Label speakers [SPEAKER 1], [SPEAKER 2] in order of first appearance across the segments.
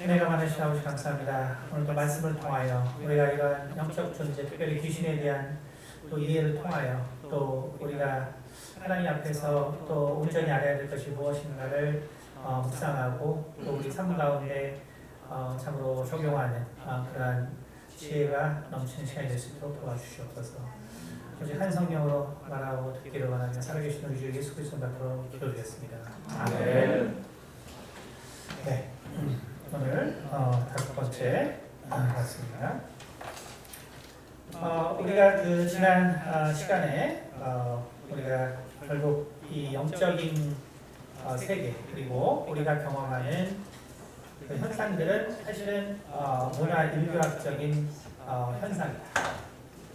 [SPEAKER 1] 은혜가 많으신 아버지 감사합니다. 오늘도 말씀을 통하여 우리가 이러한 영적 존재, 특별히 귀신에 대한 또 이해를 통하여 또 우리가 하나님 앞에서 또 온전히 알아야 될 것이 무엇인가를 묵상하고 또 우리 삶 가운데 참으로 적용하는 그러한 지혜가 넘치는 시간이 될 수 있도록 도와주시옵소서. 오직 한 성령으로 말하고 듣기를 원하며 살아계신 우리 주 예수 그리스도 앞으로 기도드리겠습니다. 아멘. 네. 오늘 다섯 번째 봤습니다. 우리가 그 지난 시간에 우리가 결국 이 영적인 세계 그리고 우리가 경험하는 그 현상들은 사실은 문화 인류학적인 현상이다.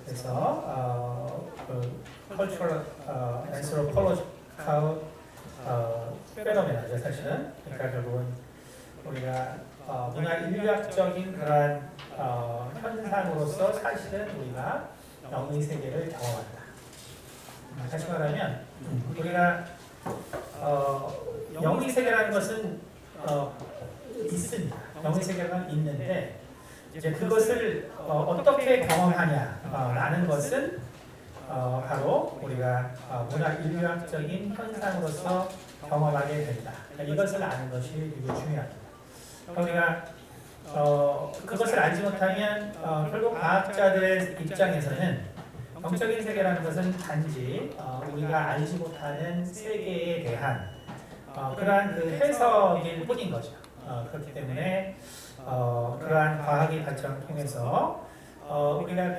[SPEAKER 1] 그래서 그 cultural anthropological phenomena죠 사실은. 그러니까 결국은 우리가 문화 인류학적인 그러한 현상으로서 사실은 우리가 영의 세계를 경험한다. 다시 말하면 우리가 영의 세계라는 것은 있습니다. 영의 세계가 있는데 이제 그것을 어떻게 경험하냐라는 것은 바로 우리가 문화 인류학적인 현상으로서 경험하게 된다. 이것을 아는 것이 매우 중요합니다. 우리가 그것을 알지 못하면 결국 과학자들의 입장에서는 영적인 세계라는 것은 단지 우리가 알지 못하는 세계에 대한 그러한 그 해석일 뿐인 거죠. 그렇기 때문에 그러한 과학의 발전을 통해서 우리가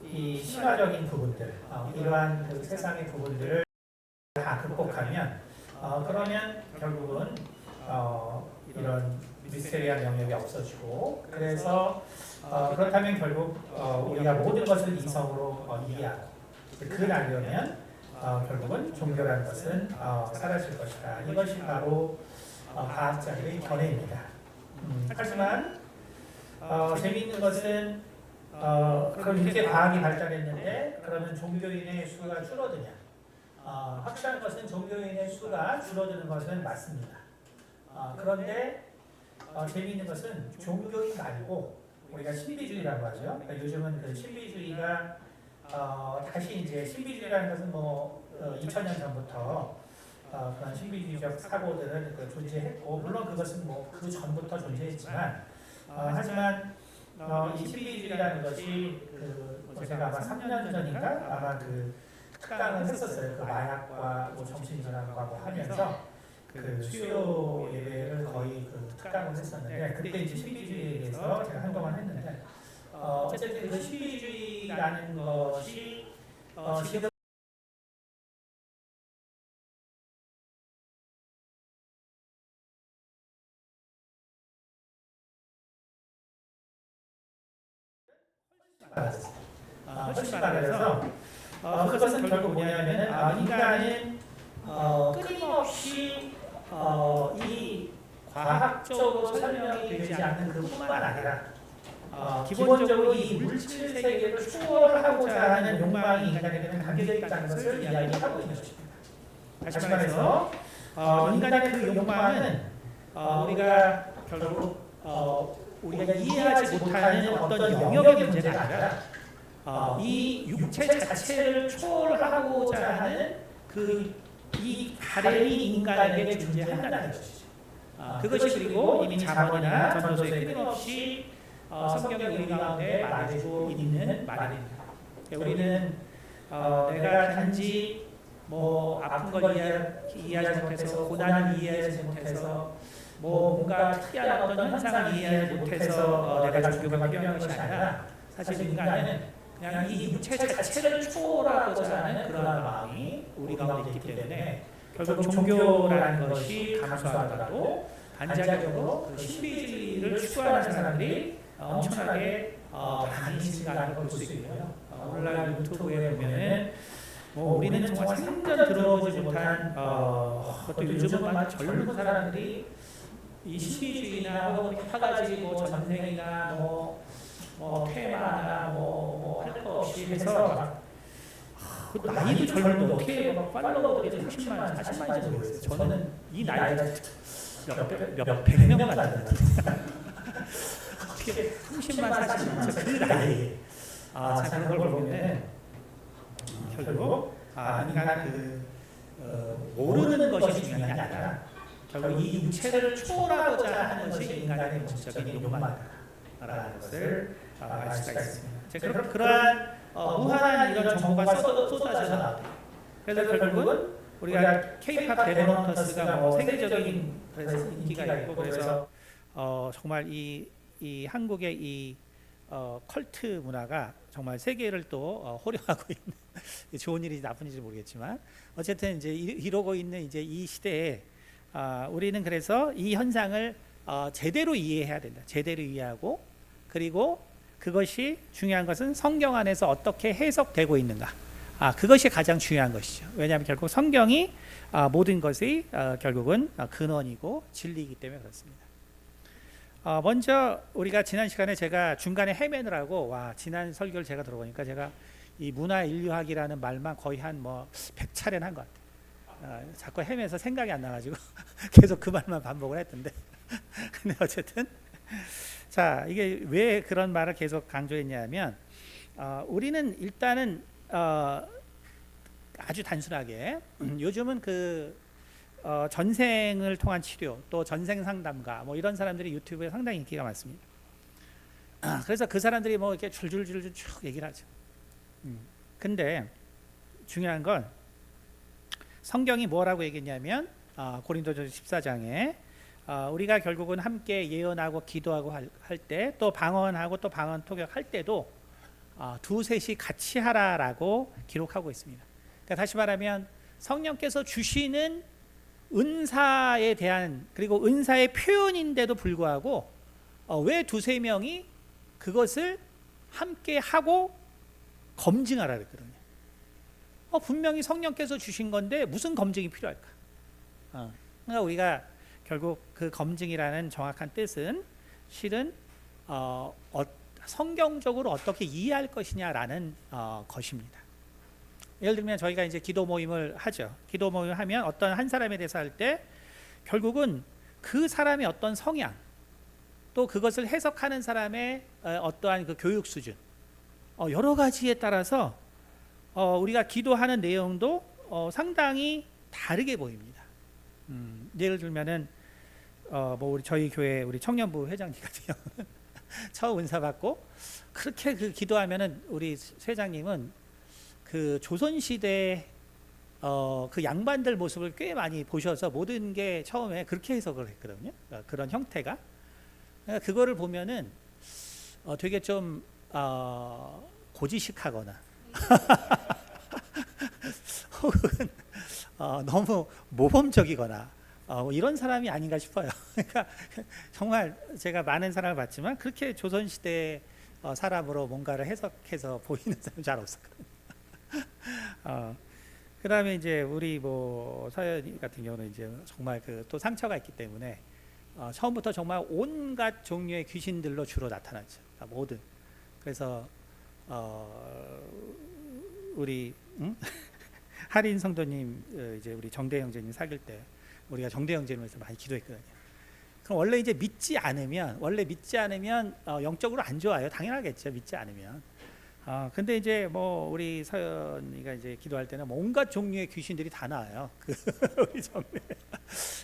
[SPEAKER 1] 이 신화적인 부분들, 이러한 그 세상의 부분들을 다 극복하면 그러면 결국은 이런 미스테리한 영역이 없어지고 그래서 그렇다면 결국 우리가 모든 것을 이성으로 이해하고 그러려면 결국은 종교라는 것은 사라질 것이다. 이것이 바로 과학자들의 견해입니다. 하지만 재미있는 것은 그럼 이렇게 과학이 발달했는데 그러면 종교인의 수가 줄어드냐? 확실한 것은 종교인의 수가 줄어드는 것은 맞습니다. 그런데 재미있는 것은 종교인 말고 우리가 신비주의라고 하죠. 그러니까 요즘은 그 신비주의가 다시 이제 신비주의라는 것은 2000년 전부터 그런 신비주의적 사고들은 존재했고 물론 그것은 그 전부터 존재했지만 하지만 이 신비주의라는 것이 제가 아마 3년 전인가 아마 특강을 했었어요. 그 마약과 정신질환과 하면서 그 수요 예배를 거의 특강을 했었는데 그때 이제 신비주의에 대해서 제가 한동안 했는데 어쨌든 그 신비주의라는 것이 지금 훨씬 많아서 그것은 결국 뭐냐면은 인간은 끊임없이 이 과학적으로 설명이 되지 않는 그뿐만 아니라 기본적으로 이 물질 세계를 추월하고자 하는 욕망이 인간에게는 담겨져 있다는 것을 이야기하고 있는 것입니다. 다시 말해서 인간의 그 욕망은 우리가 결국 우리가 이해하지 못하는 어떤 영역의 문제가 아니라 이 육체 자체를 초월하고자 하는 이 바램이 인간에게 존재한다는 것이죠. 그것이 그리고 이미 자문이나 전도서에 끊임없이 성경의 우리 가운데 말해주고 있는 말입니다. 우리는 내가 단지 아픈 걸 이해하지 못해서 고난을 이해하지 못해서 뭔가 특이한 어떤 현상을 이해하지 못해서 내가 종교가 필요한 것이 아니라 사실 인간은 그냥 이 육체 자체를 초월하고자 하는 그런 마음이 우리 가운데 있기 때문에 결국 종교라는 것이 감소하더라도 반대적으로 그 신비주의를 추구하는 사람들이 엄청나게 많이 증가하는 걸 볼 수 있고요. 오늘날 유튜브에 보면은 우리는 정말 생전 들어보지 못한 또 요즘은 젊은 사람들이 이 신비주의나 혹은 화가지 전생이나 테마나 할 거 없이 해서 나이도 젊은데 어떻게 팔로워들이 30만, 40만인지 모르겠어요. 저는 이 나이가 몇 100명도 안 됩니다. 30만 40만 그 나이에 참 그런 걸 보면 결국 인간은 모르는 것이 중요한 게 아니라 결국 이 육체를 초월하고자 하는 것이 인간의 본질적인 욕망이라는 것을 알 수가 있습니다. 그러한 무한한 이런 정보가 쏟아져 나옵니다. 그래서 결국은 우리가 K-팝 데모넌터스가 세계적인 인기가 있고 그래서 정말 이 한국의 이 컬트 문화가 정말 세계를 또 호령하고 있는 좋은 일인지 나쁜 일인지 모르겠지만 어쨌든 이제 이러고 있는 이제 이 시대에 우리는 그래서 이 현상을 제대로 이해해야 된다. 제대로 이해하고 그리고 그것이 중요한 것은 성경 안에서 어떻게 해석되고 있는가. 그것이 가장 중요한 것이죠. 왜냐하면 결국 성경이 모든 것이 결국은 근원이고 진리이기 때문에 그렇습니다. 먼저 우리가 지난 시간에 제가 중간에 헤매느라고 지난 설교를 제가 들어보니까 제가 이 문화인류학이라는 말만 거의 한 100차례는 한 것 같아요. 자꾸 헤매서 생각이 안 나가지고 계속 그 말만 반복을 했던데 근데 어쨌든 자 이게 왜 그런 말을 계속 강조했냐면 우리는 일단은 아주 단순하게 요즘은 전생을 통한 치료 또 전생 상담가 이런 사람들이 유튜브에 상당히 인기가 많습니다. 그래서 그 사람들이 이렇게 줄줄줄 쭉 얘기를 하죠. 근데 중요한 건 성경이 뭐라고 얘기했냐면 고린도전 14장에 우리가 결국은 함께 예언하고 기도하고 할 때 또 방언하고 또 방언 토격할 때도 두셋이 같이 하라라고 기록하고 있습니다. 그러니까 다시 말하면 성령께서 주시는 은사에 대한 그리고 은사의 표현인데도 불구하고 왜 두세 명이 그것을 함께 하고 검증하라 그랬거든요. 분명히 성령께서 주신 건데 무슨 검증이 필요할까? 그러니까 우리가 결국 그 검증이라는 정확한 뜻은 실은 성경적으로 어떻게 이해할 것이냐라는 것입니다. 예를 들면 저희가 이제 기도 모임을 하죠. 기도 모임을 하면 어떤 한 사람에 대해서 할 때 결국은 그 사람의 어떤 성향 또 그것을 해석하는 사람의 어떠한 그 교육 수준 여러 가지에 따라서 우리가 기도하는 내용도 상당히 다르게 보입니다. 예를 들면은 우리 저희 교회 우리 청년부 회장님 같은 경우는 처음 은사 받고 그렇게 그 기도하면은 우리 회장님은 그 조선시대 그 양반들 모습을 꽤 많이 보셔서 모든 게 처음에 그렇게 해석을 했거든요. 그런 형태가 그거를 보면은 되게 좀 고지식하거나 혹은 너무 모범적이거나 이런 사람이 아닌가 싶어요. 그러니까 정말 제가 많은 사람을 봤지만 그렇게 조선시대 사람으로 뭔가를 해석해서 보이는 사람이 잘 없었거든요. 그 다음에 이제 우리 서연이 같은 경우는 이제 정말 또 상처가 있기 때문에 처음부터 정말 온갖 종류의 귀신들로 주로 나타났죠. 모든. 그래서 우리 할인 성도님 이제 우리 정대 형제님 사귈 때 우리가 정대 형제님에서 많이 기도했거든요. 그럼 원래 이제 믿지 않으면 영적으로 안 좋아요. 당연하겠죠. 믿지 않으면. 근데 이제 우리 서연이가 이제 기도할 때는 온갖 종류의 귀신들이 다 나와요. 우리 정대.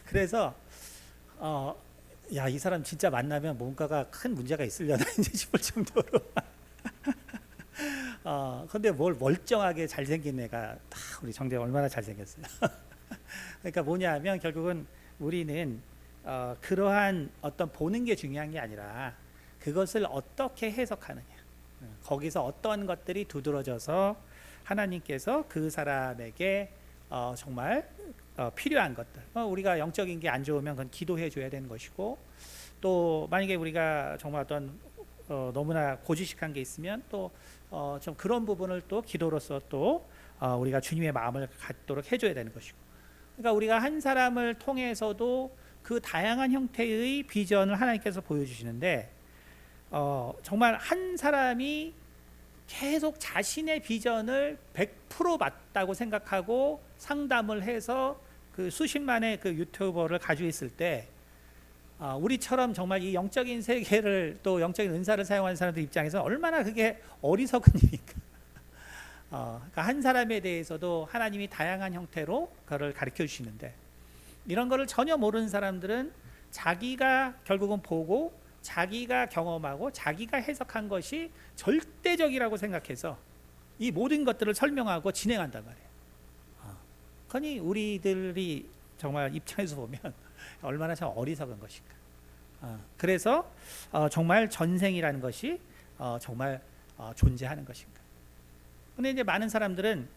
[SPEAKER 1] 그래서 이 사람 진짜 만나면 뭔가가 큰 문제가 있으려나 이제 싶을 정도로. 근데 뭘 멀쩡하게 잘생긴 애가 다 우리 정대 얼마나 잘생겼어요. 그러니까 뭐냐면 결국은 우리는 그러한 어떤 보는 게 중요한 게 아니라 그것을 어떻게 해석하느냐. 거기서 어떤 것들이 두드러져서 하나님께서 그 사람에게 정말 필요한 것들 우리가 영적인 게 안 좋으면 그건 기도해 줘야 되는 것이고 또 만약에 우리가 정말 어떤 너무나 고지식한 게 있으면 또 좀 그런 부분을 또 기도로서 또 우리가 주님의 마음을 갖도록 해줘야 되는 것이고 그러니까 우리가 한 사람을 통해서도 그 다양한 형태의 비전을 하나님께서 보여주시는데 정말 한 사람이 계속 자신의 비전을 100% 맞다고 생각하고 상담을 해서 그 수십만의 그 유튜버를 가지고 있을 때 우리처럼 정말 이 영적인 세계를 또 영적인 은사를 사용하는 사람들 입장에서 얼마나 그게 어리석은 일입니까? 그러니까 한 사람에 대해서도 하나님이 다양한 형태로 그를 가르쳐 주시는데 이런 거를 전혀 모르는 사람들은 자기가 결국은 보고 자기가 경험하고 자기가 해석한 것이 절대적이라고 생각해서 이 모든 것들을 설명하고 진행한단 말이에요. 그러니 우리들이 정말 입장에서 보면 얼마나 참 어리석은 것인가. 그래서 정말 전생이라는 것이 정말 존재하는 것인가. 근데 이제 많은 사람들은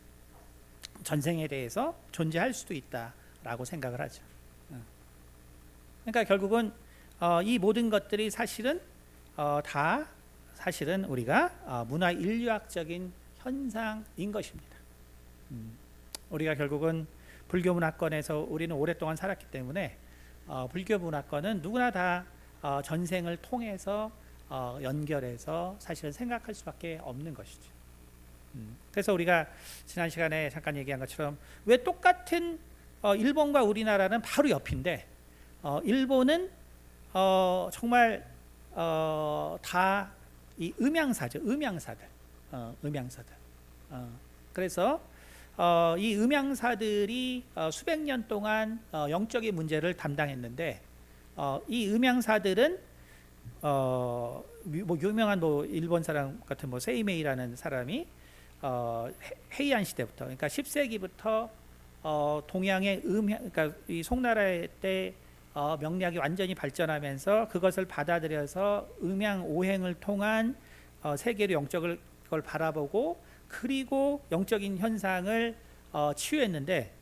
[SPEAKER 1] 전생에 대해서 존재할 수도 있다라고 생각을 하죠. 그러니까 결국은 이 모든 것들이 사실은 다 사실은 우리가 문화 인류학적인 현상인 것입니다. 우리가 결국은 불교 문화권에서 우리는 오랫동안 살았기 때문에 불교 문화권은 누구나 다 전생을 통해서 연결해서 사실은 생각할 수밖에 없는 것이죠. 그래서 우리가 지난 시간에 잠깐 얘기한 것처럼 왜 똑같은 일본과 우리나라는 바로 옆인데 일본은 정말 다 이 음양사죠. 음양사들. 그래서 이 음양사들이 수백 년 동안 영적인 문제를 담당했는데 이 음양사들은 뭐 유명한 뭐 일본 사람 같은 뭐 세이메이라는 사람이 헤이안 시대부터 그러니까 10세기부터 동양의 그러니까 이 송나라 때 명리학이 완전히 발전하면서 그것을 받아들여서 음양 오행을 통한 세계로 영적을 그걸 바라보고 그리고 영적인 현상을 치유했는데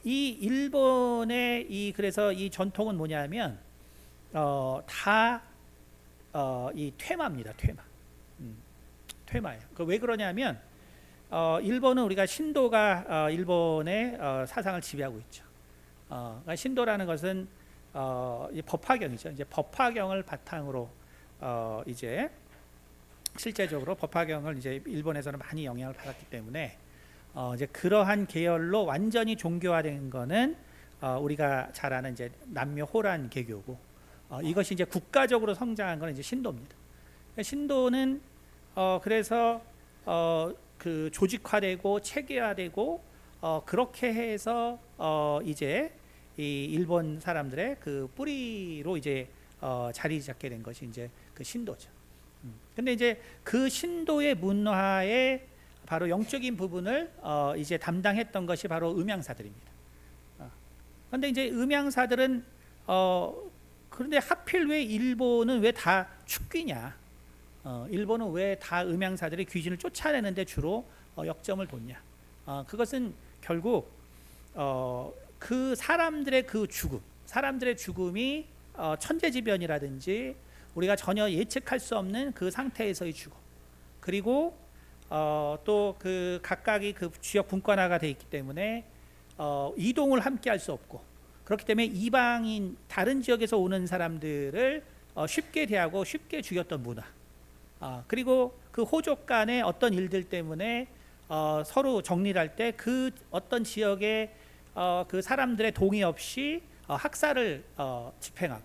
[SPEAKER 1] 이 일본의 이 그래서 이 전통은 뭐냐면 다 이 퇴마입니다. 퇴마예요. 왜 그러냐면 일본은 우리가 신도가 일본의 사상을 지배하고 있죠. 그러니까 신도라는 것은 법화경이죠. 이제 법화경을 바탕으로 이제 실제적으로 법화경을 이제 일본에서는 많이 영향을 받았기 때문에 이제 그러한 계열로 완전히 종교화된 거는 우리가 잘 아는 이제 남묘호란 개교고 이것이 이제 국가적으로 성장한 거는 이제 신도입니다. 신도는 그래서 그 조직화되고 체계화되고 그렇게 해서 이제 이 일본 사람들의 그 뿌리로 이제 자리 잡게 된 것이 이제 그 신도죠. 근데 이제 그 신도의 문화의 바로 영적인 부분을 이제 담당했던 것이 바로 음양사들입니다. 그런데 이제 음양사들은 그런데 하필 왜 일본은 왜 다 축귀냐? 일본은 왜 다 음양사들이 귀신을 쫓아내는데 주로 역점을 뒀냐? 그것은 결국 그 사람들의 그 죽음, 사람들의 죽음이 천재지변이라든지 우리가 전혀 예측할 수 없는 그 상태에서의 죽음, 그리고 또 그 각각이 그 지역 분권화가 되어 있기 때문에 이동을 함께 할 수 없고 그렇기 때문에 이방인 다른 지역에서 오는 사람들을 쉽게 대하고 쉽게 죽였던 문화. 그리고 그 호족 간의 어떤 일들 때문에 서로 정리를 할 때 그 어떤 지역의 그 사람들의 동의 없이 학살을 집행하고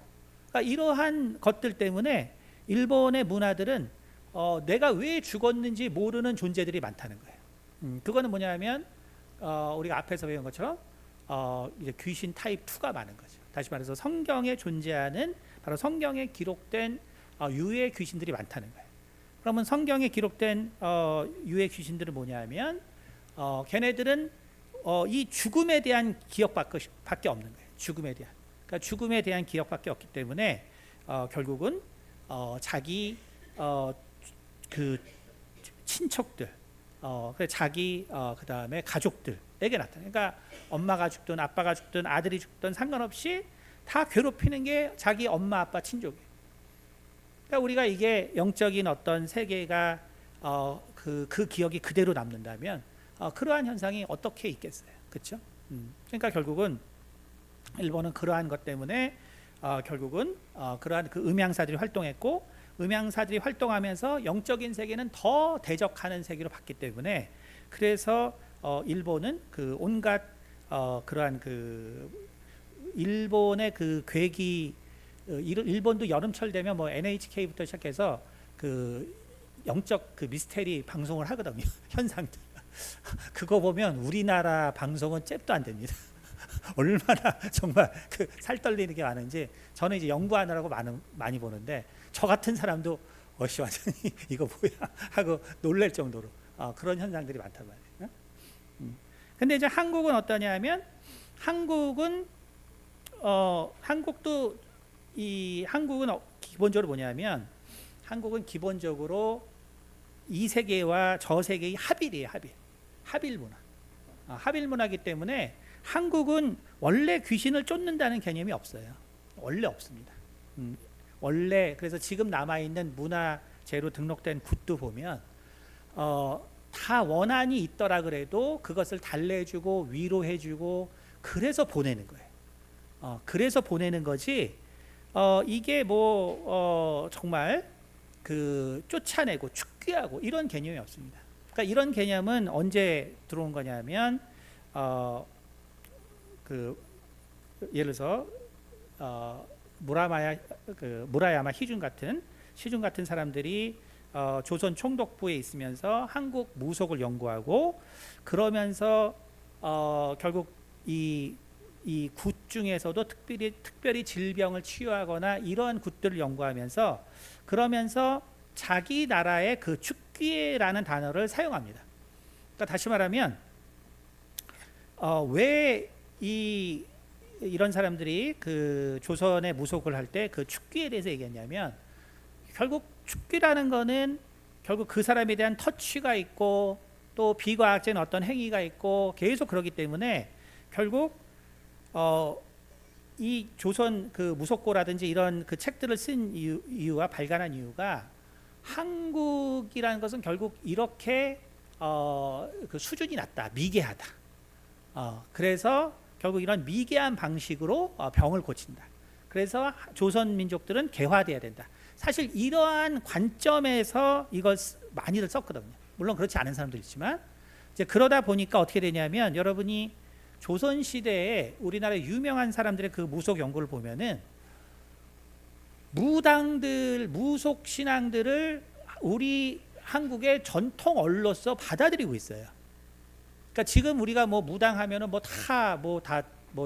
[SPEAKER 1] 그러니까 이러한 것들 때문에 일본의 문화들은 내가 왜 죽었는지 모르는 존재들이 많다는 거예요. 그거는 뭐냐면 우리가 앞에서 배운 것처럼 이제 귀신 타입 2가 많은 거죠. 다시 말해서 성경에 존재하는 바로 성경에 기록된 유해 귀신들이 많다는 거예요. 그러면 성경에 기록된 유해 귀신들은 뭐냐면 걔네들은 이 죽음에 대한 기억밖에 없는 거예요. 죽음에 대한. 그러니까 죽음에 대한 기억밖에 없기 때문에 결국은 자기 그 친척들, 자기 그 다음에 가족들에게 나타나. 그러니까 엄마가 죽든 아빠가 죽든 아들이 죽든 상관없이 다 괴롭히는 게 자기 엄마 아빠 친족이에요. 그러니까 우리가 이게 영적인 어떤 세계가 그 기억이 그대로 남는다면 그러한 현상이 어떻게 있겠어요, 그렇죠? 그러니까 결국은 일본은 그러한 것 때문에 결국은 그러한 그 음양사들이 활동했고 음양사들이 활동하면서 영적인 세계는 더 대적하는 세계로 봤기 때문에 그래서 일본은 그 온갖 그러한 그 일본의 그 괴기, 일본도 여름철 되면 뭐 NHK부터 시작해서 그 영적 그 미스테리 방송을 하거든요. 현상들. 그거 보면 우리나라 방송은 잽도 안 됩니다. 얼마나 정말 그 살 떨리는 게 많은지 저는 이제 연구하느라고 많이 보는데 저 같은 사람도 어씨 완전히 이거 뭐야 하고 놀랄 정도로 그런 현상들이 많단 말이에요. 근데 이제 한국은 어떠냐면 한국도 한국은 기본적으로 뭐냐면 한국은 기본적으로 이 세계와 저 세계의 합일이에요. 합일 문화. 합일 문화이기 때문에 한국은 원래 귀신을 쫓는다는 개념이 없어요. 원래 없습니다. 원래 그래서 지금 남아있는 문화재로 등록된 굿도 보면 다 원한이 있더라 그래도 그것을 달래주고 위로해주고 그래서 보내는 거예요. 그래서 보내는 거지 이게 뭐 정말 그 쫓아내고 축귀하고 이런 개념이 없습니다. 그러니까 이런 개념은 언제 들어온 거냐면 그 예를 들어서 무라야마 시준 같은 사람들이 조선 총독부에 있으면서 한국 무속을 연구하고 그러면서 결국 이 굿 중에서도 특별히 질병을 치유하거나 이러한 굿들을 연구하면서 그러면서 자기 나라의 그 축귀라는 단어를 사용합니다. 그러니까 다시 말하면 왜 이런 사람들이 그 조선의 무속을 할 때 그 축귀에 대해서 얘기했냐면 결국 축귀라는 거는 결국 그 사람에 대한 터치가 있고 또 비과학적인 어떤 행위가 있고 계속 그러기 때문에 결국 이 조선 그 무속고라든지 이런 그 책들을 쓴 이유와 발간한 이유가 한국이라는 것은 결국 이렇게 그 수준이 낮다, 미개하다. 그래서 결국 이런 미개한 방식으로 병을 고친다. 그래서 조선 민족들은 개화돼야 된다. 사실 이러한 관점에서 이걸 많이들 썼거든요. 물론 그렇지 않은 사람도 있지만 이제 그러다 보니까 어떻게 되냐면 여러분이 조선 시대에 우리나라의 유명한 사람들의 그 무속 연구를 보면은 무당들, 무속 신앙들을 우리 한국의 전통 언로서 받아들이고 있어요. 그러니까 지금 우리가 뭐 무당하면은 뭐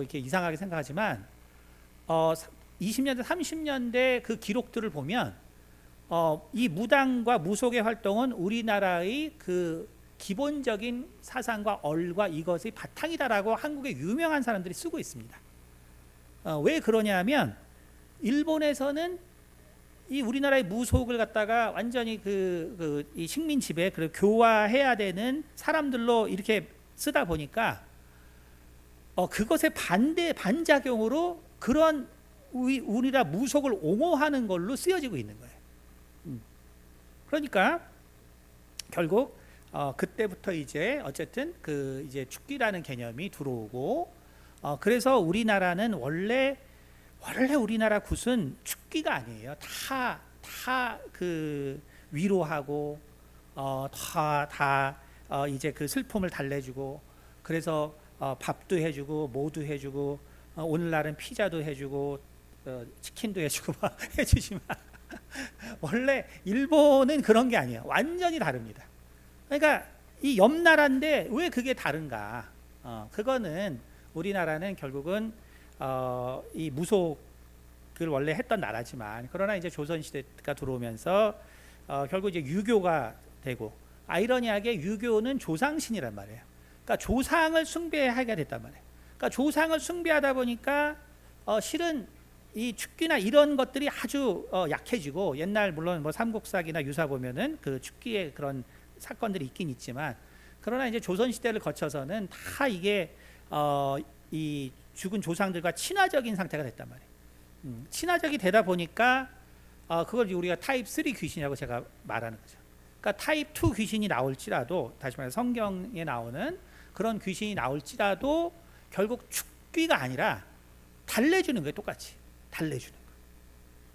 [SPEAKER 1] 이렇게 이상하게 생각하지만 20년대, 30년대 그 기록들을 보면 이 무당과 무속의 활동은 우리나라의 그 기본적인 사상과 얼과 이것의 바탕이다라고 한국의 유명한 사람들이 쓰고 있습니다. 왜 그러냐면 일본에서는 이 우리나라의 무속을 갖다가 완전히 이 식민 지배, 그리고 교화해야 되는 사람들로 이렇게 쓰다 보니까 그것의 반작용으로 그런 우리나라 무속을 옹호하는 걸로 쓰여지고 있는 거예요. 그러니까 결국 그때부터 이제 어쨌든 그 이제 축기라는 개념이 들어오고 그래서 우리나라는 원래 우리나라 굿은 축기가 아니에요. 다 그 위로하고 이제 그 슬픔을 달래주고 그래서 밥도 해주고 뭐도 해주고 오늘날은 피자도 해주고 치킨도 해주고 막 해주지만 원래 일본은 그런 게 아니에요. 완전히 다릅니다. 그러니까 이 옆나라인데 왜 그게 다른가? 그거는 우리나라는 결국은 이 무속을 원래 했던 나라지만 그러나 이제 조선 시대가 들어오면서 결국 이제 유교가 되고 아이러니하게 유교는 조상신이란 말이에요. 그러니까 조상을 숭배하게 됐단 말이에요. 그러니까 조상을 숭배하다 보니까 실은 이 축기나 이런 것들이 아주 약해지고 옛날 물론 뭐 삼국사기나 유사 보면은 그 축기의 그런 사건들이 있긴 있지만 그러나 이제 조선 시대를 거쳐서는 다 이게 이 죽은 조상들과 친화적인 상태가 됐단 말이에요. 친화적이 되다 보니까 그걸 우리가 타입 3 귀신이라고 제가 말하는 거죠. 그러니까 타입 2 귀신이 나올지라도 다시 말해서 성경에 나오는 그런 귀신이 나올지라도 결국 축귀가 아니라 달래주는 거예요. 똑같이 달래주는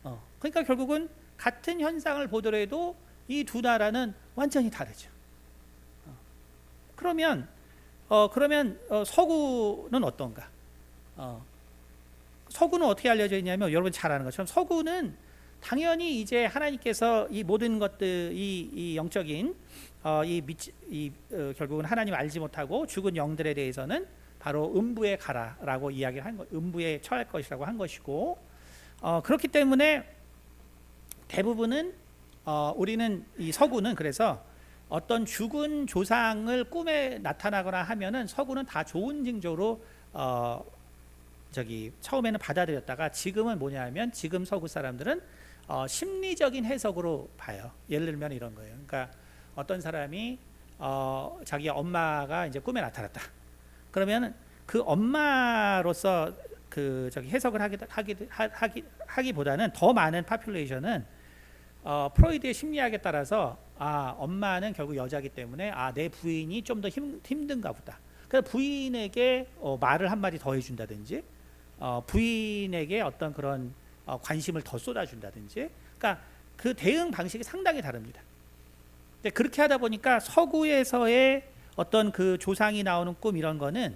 [SPEAKER 1] 거. 그러니까 결국은 같은 현상을 보더라도 이 두 나라는 완전히 다르죠. 그러면 서구는 어떤가? 서구는 어떻게 알려져 있냐면 여러분 잘 아는 것처럼 서구는 당연히 이제 하나님께서 이 모든 것들 이 영적인 결국은 하나님 알지 못하고 죽은 영들에 대해서는 바로 음부에 가라라고 이야기를 한 것, 음부에 처할 것이라고 한 것이고 그렇기 때문에 대부분은 우리는 이 서구는 그래서 어떤 죽은 조상을 꿈에 나타나거나 하면은 서구는 다 좋은 징조로 처음에는 받아들였다가 지금은 뭐냐면 지금 서구 사람들은 심리적인 해석으로 봐요. 예를 들면 이런 거예요. 그러니까 어떤 사람이 자기 엄마가 이제 꿈에 나타났다. 그러면 그 엄마로서 해석을 하기보다는 더 많은 파퓰레이션은 프로이드의 심리학에 따라서 엄마는 결국 여자이기 때문에 내 부인이 좀 더 힘든가 보다. 그래서 부인에게 말을 한마디 더 해준다든지 부인에게 어떤 그런 관심을 더 쏟아준다든지, 그러니까 그 대응 방식이 상당히 다릅니다. 근데 그렇게 하다 보니까 서구에서의 어떤 그 조상이 나오는 꿈 이런 거는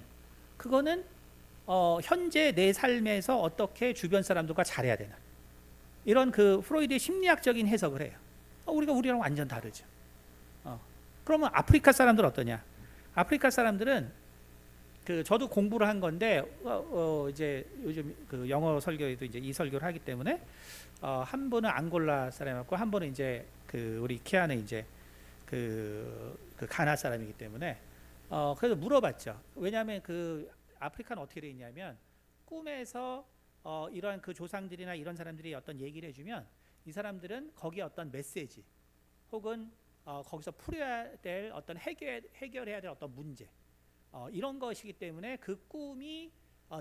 [SPEAKER 1] 그거는 현재 내 삶에서 어떻게 주변 사람들과 잘해야 되나 이런 그 프로이드의 심리학적인 해석을 해요. 우리랑 완전 다르죠. 그러면 아프리카 사람들 어떠냐? 아프리카 사람들은 저도 공부를 한 건데 이제 요즘 그 영어 설교에도 이제 이 설교를 하기 때문에 한 분은 앙골라 사람이었고 한 분은 이제 우리 키아는 이제 그 가나 사람이기 때문에 그래서 물어봤죠. 왜냐하면 아프리카는 어떻게 돼 있냐면 꿈에서 이러한 그 조상들이나 이런 사람들이 어떤 얘기를 해주면 이 사람들은 거기에 어떤 메시지 혹은 거기서 풀어야 될 어떤 해결해야 될 어떤 문제 이런 것이기 때문에 그 꿈이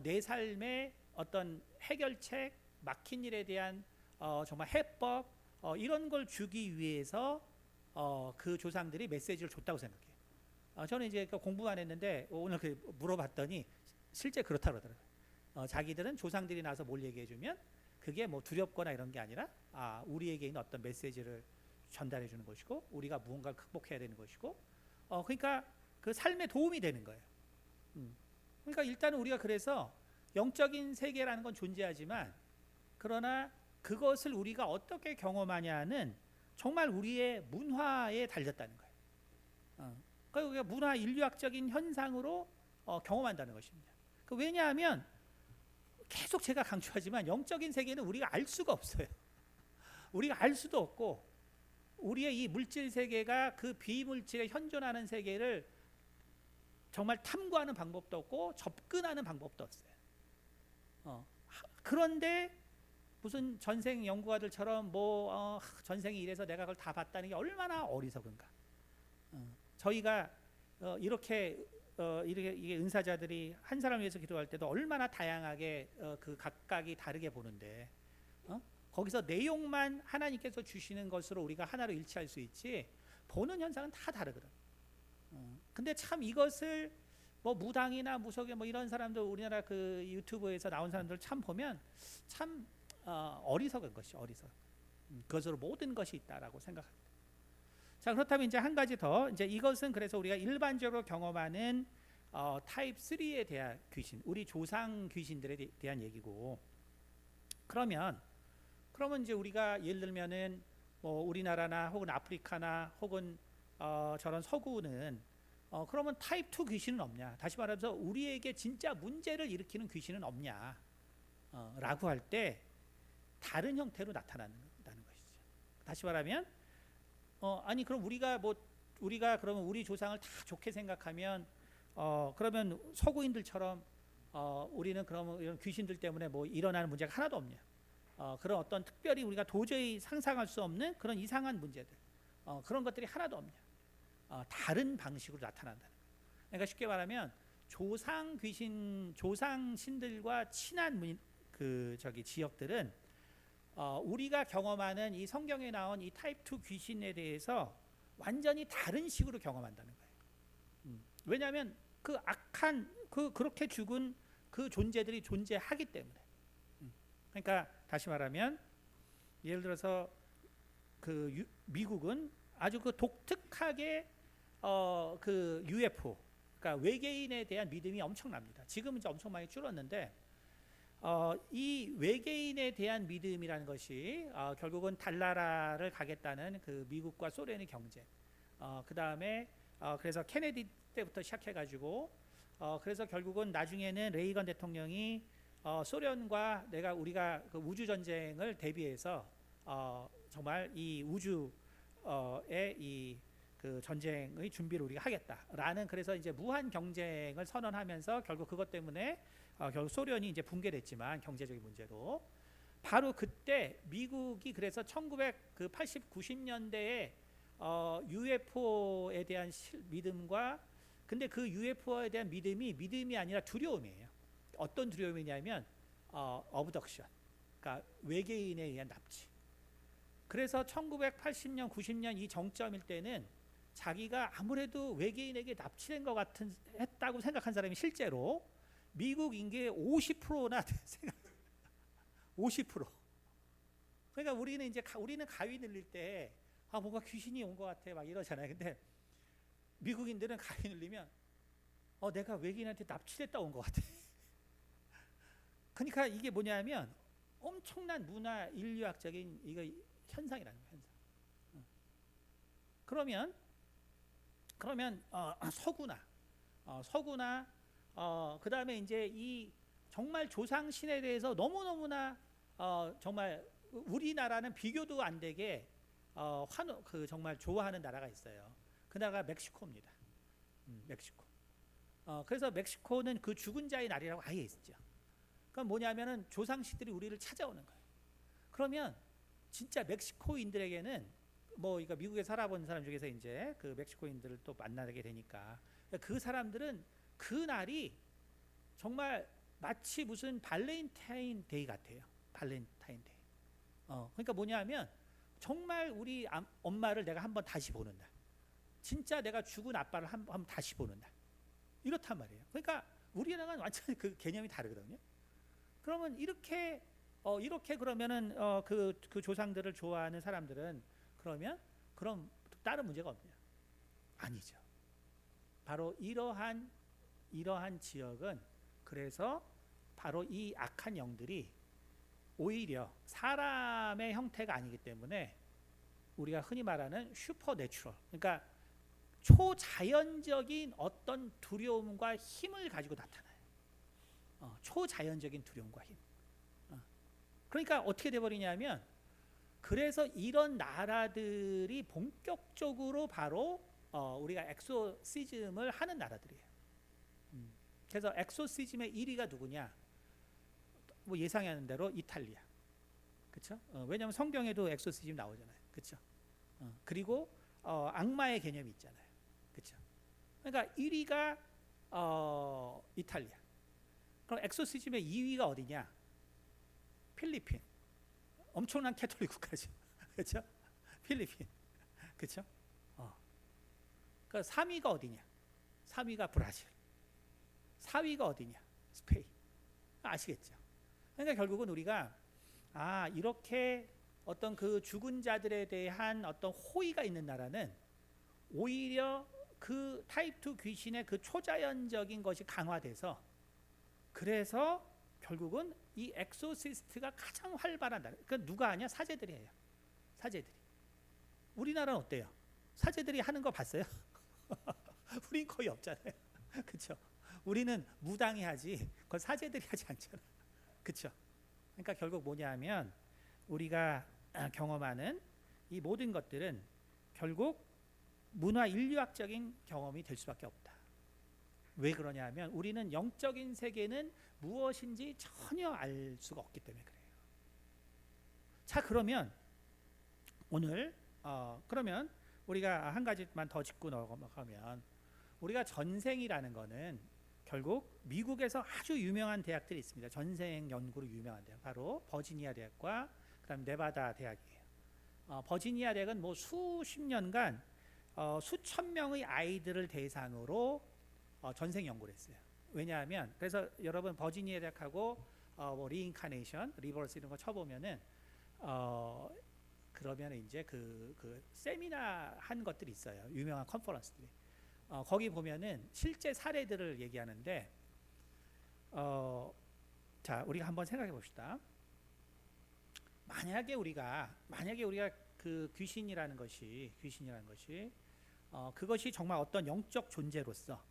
[SPEAKER 1] 내 삶의 어떤 해결책, 막힌 일에 대한 정말 해법 이런 걸 주기 위해서 그 조상들이 메시지를 줬다고 생각해요. 저는 이제 공부만 했는데 오늘 물어봤더니 실제 그렇다고 그러더라고요. 자기들은 조상들이 나서 뭘 얘기해주면 그게 뭐 두렵거나 이런 게 아니라 우리에게 있는 어떤 메시지를 전달해 주는 것이고 우리가 무언가를 극복해야 되는 것이고 그러니까 그 삶에 도움이 되는 거예요. 그러니까 일단은 우리가 그래서 영적인 세계라는 건 존재하지만 그러나 그것을 우리가 어떻게 경험하냐는 정말 우리의 문화에 달렸다는 거예요. 그러니까 우리가 문화 인류학적인 현상으로 경험한다는 것입니다. 왜냐하면 계속 제가 강조하지만 영적인 세계는 우리가 알 수가 없어요. 우리가 알 수도 없고 우리의 이 물질 세계가 그 비물질에 현존하는 세계를 정말 탐구하는 방법도 없고 접근하는 방법도 없어요. 그런데 무슨 전생 연구가들처럼 전생이 이래서 내가 그걸 다 봤다는 게 얼마나 어리석은가. 저희가 이렇게 이게 은사자들이 한 사람을 위해서 기도할 때도 얼마나 다양하게 그 각각이 다르게 보는데 거기서 내용만 하나님께서 주시는 것으로 우리가 하나로 일치할 수 있지 보는 현상은 다 다르거든. 근데 참 이것을 무당이나 무속에 이런 사람들 우리나라 그 유튜브에서 나온 사람들 참 보면 참 어리석은 것이 어리석. 그것으로 모든 것이 있다라고 생각합니다. 자, 그렇다면 이제 한 가지 더 이제 이것은 그래서 우리가 일반적으로 경험하는 타입 3에 대한 귀신, 우리 조상 귀신들에 대한 얘기고 그러면 이제 우리가 예를 들면은 우리나라나 혹은 아프리카나 혹은 저런 서구는 그러면 타입 2 귀신은 없냐? 다시 말해서 우리에게 진짜 문제를 일으키는 귀신은 없냐? 라고 할 때 다른 형태로 나타난다는 것이죠. 다시 말하면 아니 그럼 우리가 그러면 우리 조상을 다 좋게 생각하면 그러면 서구인들처럼 우리는 그러면 이런 귀신들 때문에 일어나는 문제가 하나도 없냐? 그런 어떤 특별히 우리가 도저히 상상할 수 없는 그런 이상한 문제들 그런 것들이 하나도 없냐? 다른 방식으로 나타난다는 거예요. 그러니까 쉽게 말하면 조상 귀신, 조상 신들과 친한 지역들은 우리가 경험하는 이 성경에 나온 이 타입 2 귀신에 대해서 완전히 다른 식으로 경험한다는 거예요. 왜냐하면 그 악한 그렇게 죽은 그 존재들이 존재하기 때문에. 그러니까 다시 말하면 예를 들어서 미국은 아주 독특하게 UFO, 그러니까 외계인에 대한 믿음이 엄청납니다. 지금은 이제 엄청 많이 줄었는데 이 외계인에 대한 믿음이라는 것이 결국은 달나라를 가겠다는 그 미국과 소련의 경쟁. 그 다음에 그래서 케네디 때부터 시작해가지고 그래서 결국은 나중에는 레이건 대통령이 소련과 우리가 그 우주 전쟁을 대비해서 정말 이 우주의 이 그 전쟁의 준비를 우리가 하겠다라는 그래서 이제 무한 경쟁을 선언하면서 결국 그것 때문에 결국 소련이 이제 붕괴됐지만 경제적인 문제로 바로 그때 미국이 그래서 1980, 90년대에 UFO에 대한 믿음과 근데 그 UFO에 대한 믿음이 아니라 두려움이에요. 어떤 두려움이냐면 어브덕션, 그러니까 외계인에 의한 납치. 그래서 1980년, 90년 이 정점일 때는 자기가 아무래도 외계인에게 납치된 것 같은 했다고 생각한 사람이 실제로 미국 인구의 50%나 생각. 50%. 그러니까 우리는 가위 늘릴 때 뭔가 귀신이 온 것 같아 막 이러잖아요. 근데 미국인들은 가위 늘리면 내가 외계인한테 납치됐다 온 것 같아. 그러니까 이게 뭐냐면 엄청난 문화 인류학적인 이거 현상이라는 거예요. 현상. 그러면 서구나 그 다음에 이제 이 정말 조상신에 대해서 너무너무나 정말 우리나라는 비교도 안 되게 정말 좋아하는 나라가 있어요. 그 나라가 멕시코입니다. 멕시코. 그래서 멕시코는 그 죽은 자의 날이라고 아예 있죠. 그건 뭐냐면은 조상시들이 우리를 찾아오는 거예요. 그러면 진짜 멕시코인들에게는 이거 미국에 살아본 사람 중에서 이제 그 멕시코인들을 또 만나게 되니까 그 사람들은 그 날이 정말 마치 무슨 발렌타인 데이 같아요. 발렌타인 데이. 그러니까 뭐냐면 정말 우리 엄마를 내가 한번 다시 보는 날. 진짜 내가 죽은 아빠를 한번 다시 보는 날. 이렇단 말이에요. 그러니까 우리랑은 완전히 그 개념이 다르거든요. 그러면 이렇게 그러면은 그 조상들을 좋아하는 사람들은 그럼 다른 문제가 없냐? 아니죠. 바로 이러한 지역은 그래서 바로 이 악한 영들이 오히려 사람의 형태가 아니기 때문에 우리가 흔히 말하는 슈퍼내추럴, 그러니까 초자연적인 어떤 두려움과 힘을 가지고 나타나요. 초자연적인 두려움과 힘. 그러니까 어떻게 돼버리냐면 그래서 이런 나라들이 본격적으로 바로 우리가 엑소시즘을 하는 나라들이에요. 그래서 엑소시즘의 1위가 누구냐? 뭐 예상하는 대로 이탈리아. 그렇죠? 왜냐하면 성경에도 엑소시즘 나오잖아요. 그렇죠? 그리고 악마의 개념이 있잖아요. 그렇죠? 그러니까 1위가 이탈리아. 그럼 엑소시즘의 2위가 어디냐? 필리핀. 엄청난 캐톨릭 국가죠. 그렇죠? 필리핀. 그렇죠? 그러니까 3위가 어디냐? 3위가 브라질. 4위가 어디냐? 스페인. 아시겠죠? 그러니까 결국은 우리가 이렇게 어떤 그 죽은 자들에 대한 어떤 호의가 있는 나라는 오히려 그 타입 2 귀신의 그 초자연적인 것이 강화돼서 그래서 결국은 이 엑소시스트가 가장 활발한 나라. 그러니까 누가 하냐? 사제들이 해요. 사제들이. 우리나라는 어때요? 사제들이 하는 거 봤어요? 우린 거의 없잖아요. 그렇죠? 우리는 무당이 하지 그건 사제들이 하지 않잖아. 그렇죠? 그러니까 결국 뭐냐면 우리가 경험하는 이 모든 것들은 결국 문화 인류학적인 경험이 될 수밖에 없다. 왜 그러냐면 우리는 영적인 세계는 무엇인지 전혀 알 수가 없기 때문에 그래요. 자, 그러면 오늘 그러면 우리가 한 가지만 더 짚고 넘어가면 우리가 전생이라는 거는 결국 미국에서 아주 유명한 대학들이 있습니다. 전생 연구로 유명한 대학 바로 버지니아 대학과 그다음 네바다 대학이에요. 버지니아 대학은 뭐 수십 년간 수천 명의 아이들을 대상으로 전생 연구를 했어요. 왜냐하면 그래서 여러분 버지니아 대학하고 뭐 리인카네이션, 리버스 이런 거 쳐보면은 그러면 이제 그 세미나 한 것들이 있어요. 유명한 컨퍼런스들이. 거기 보면은 실제 사례들을 얘기하는데 자, 우리가 한번 생각해 봅시다. 만약에 우리가 그 귀신이라는 것이 그것이 정말 어떤 영적 존재로서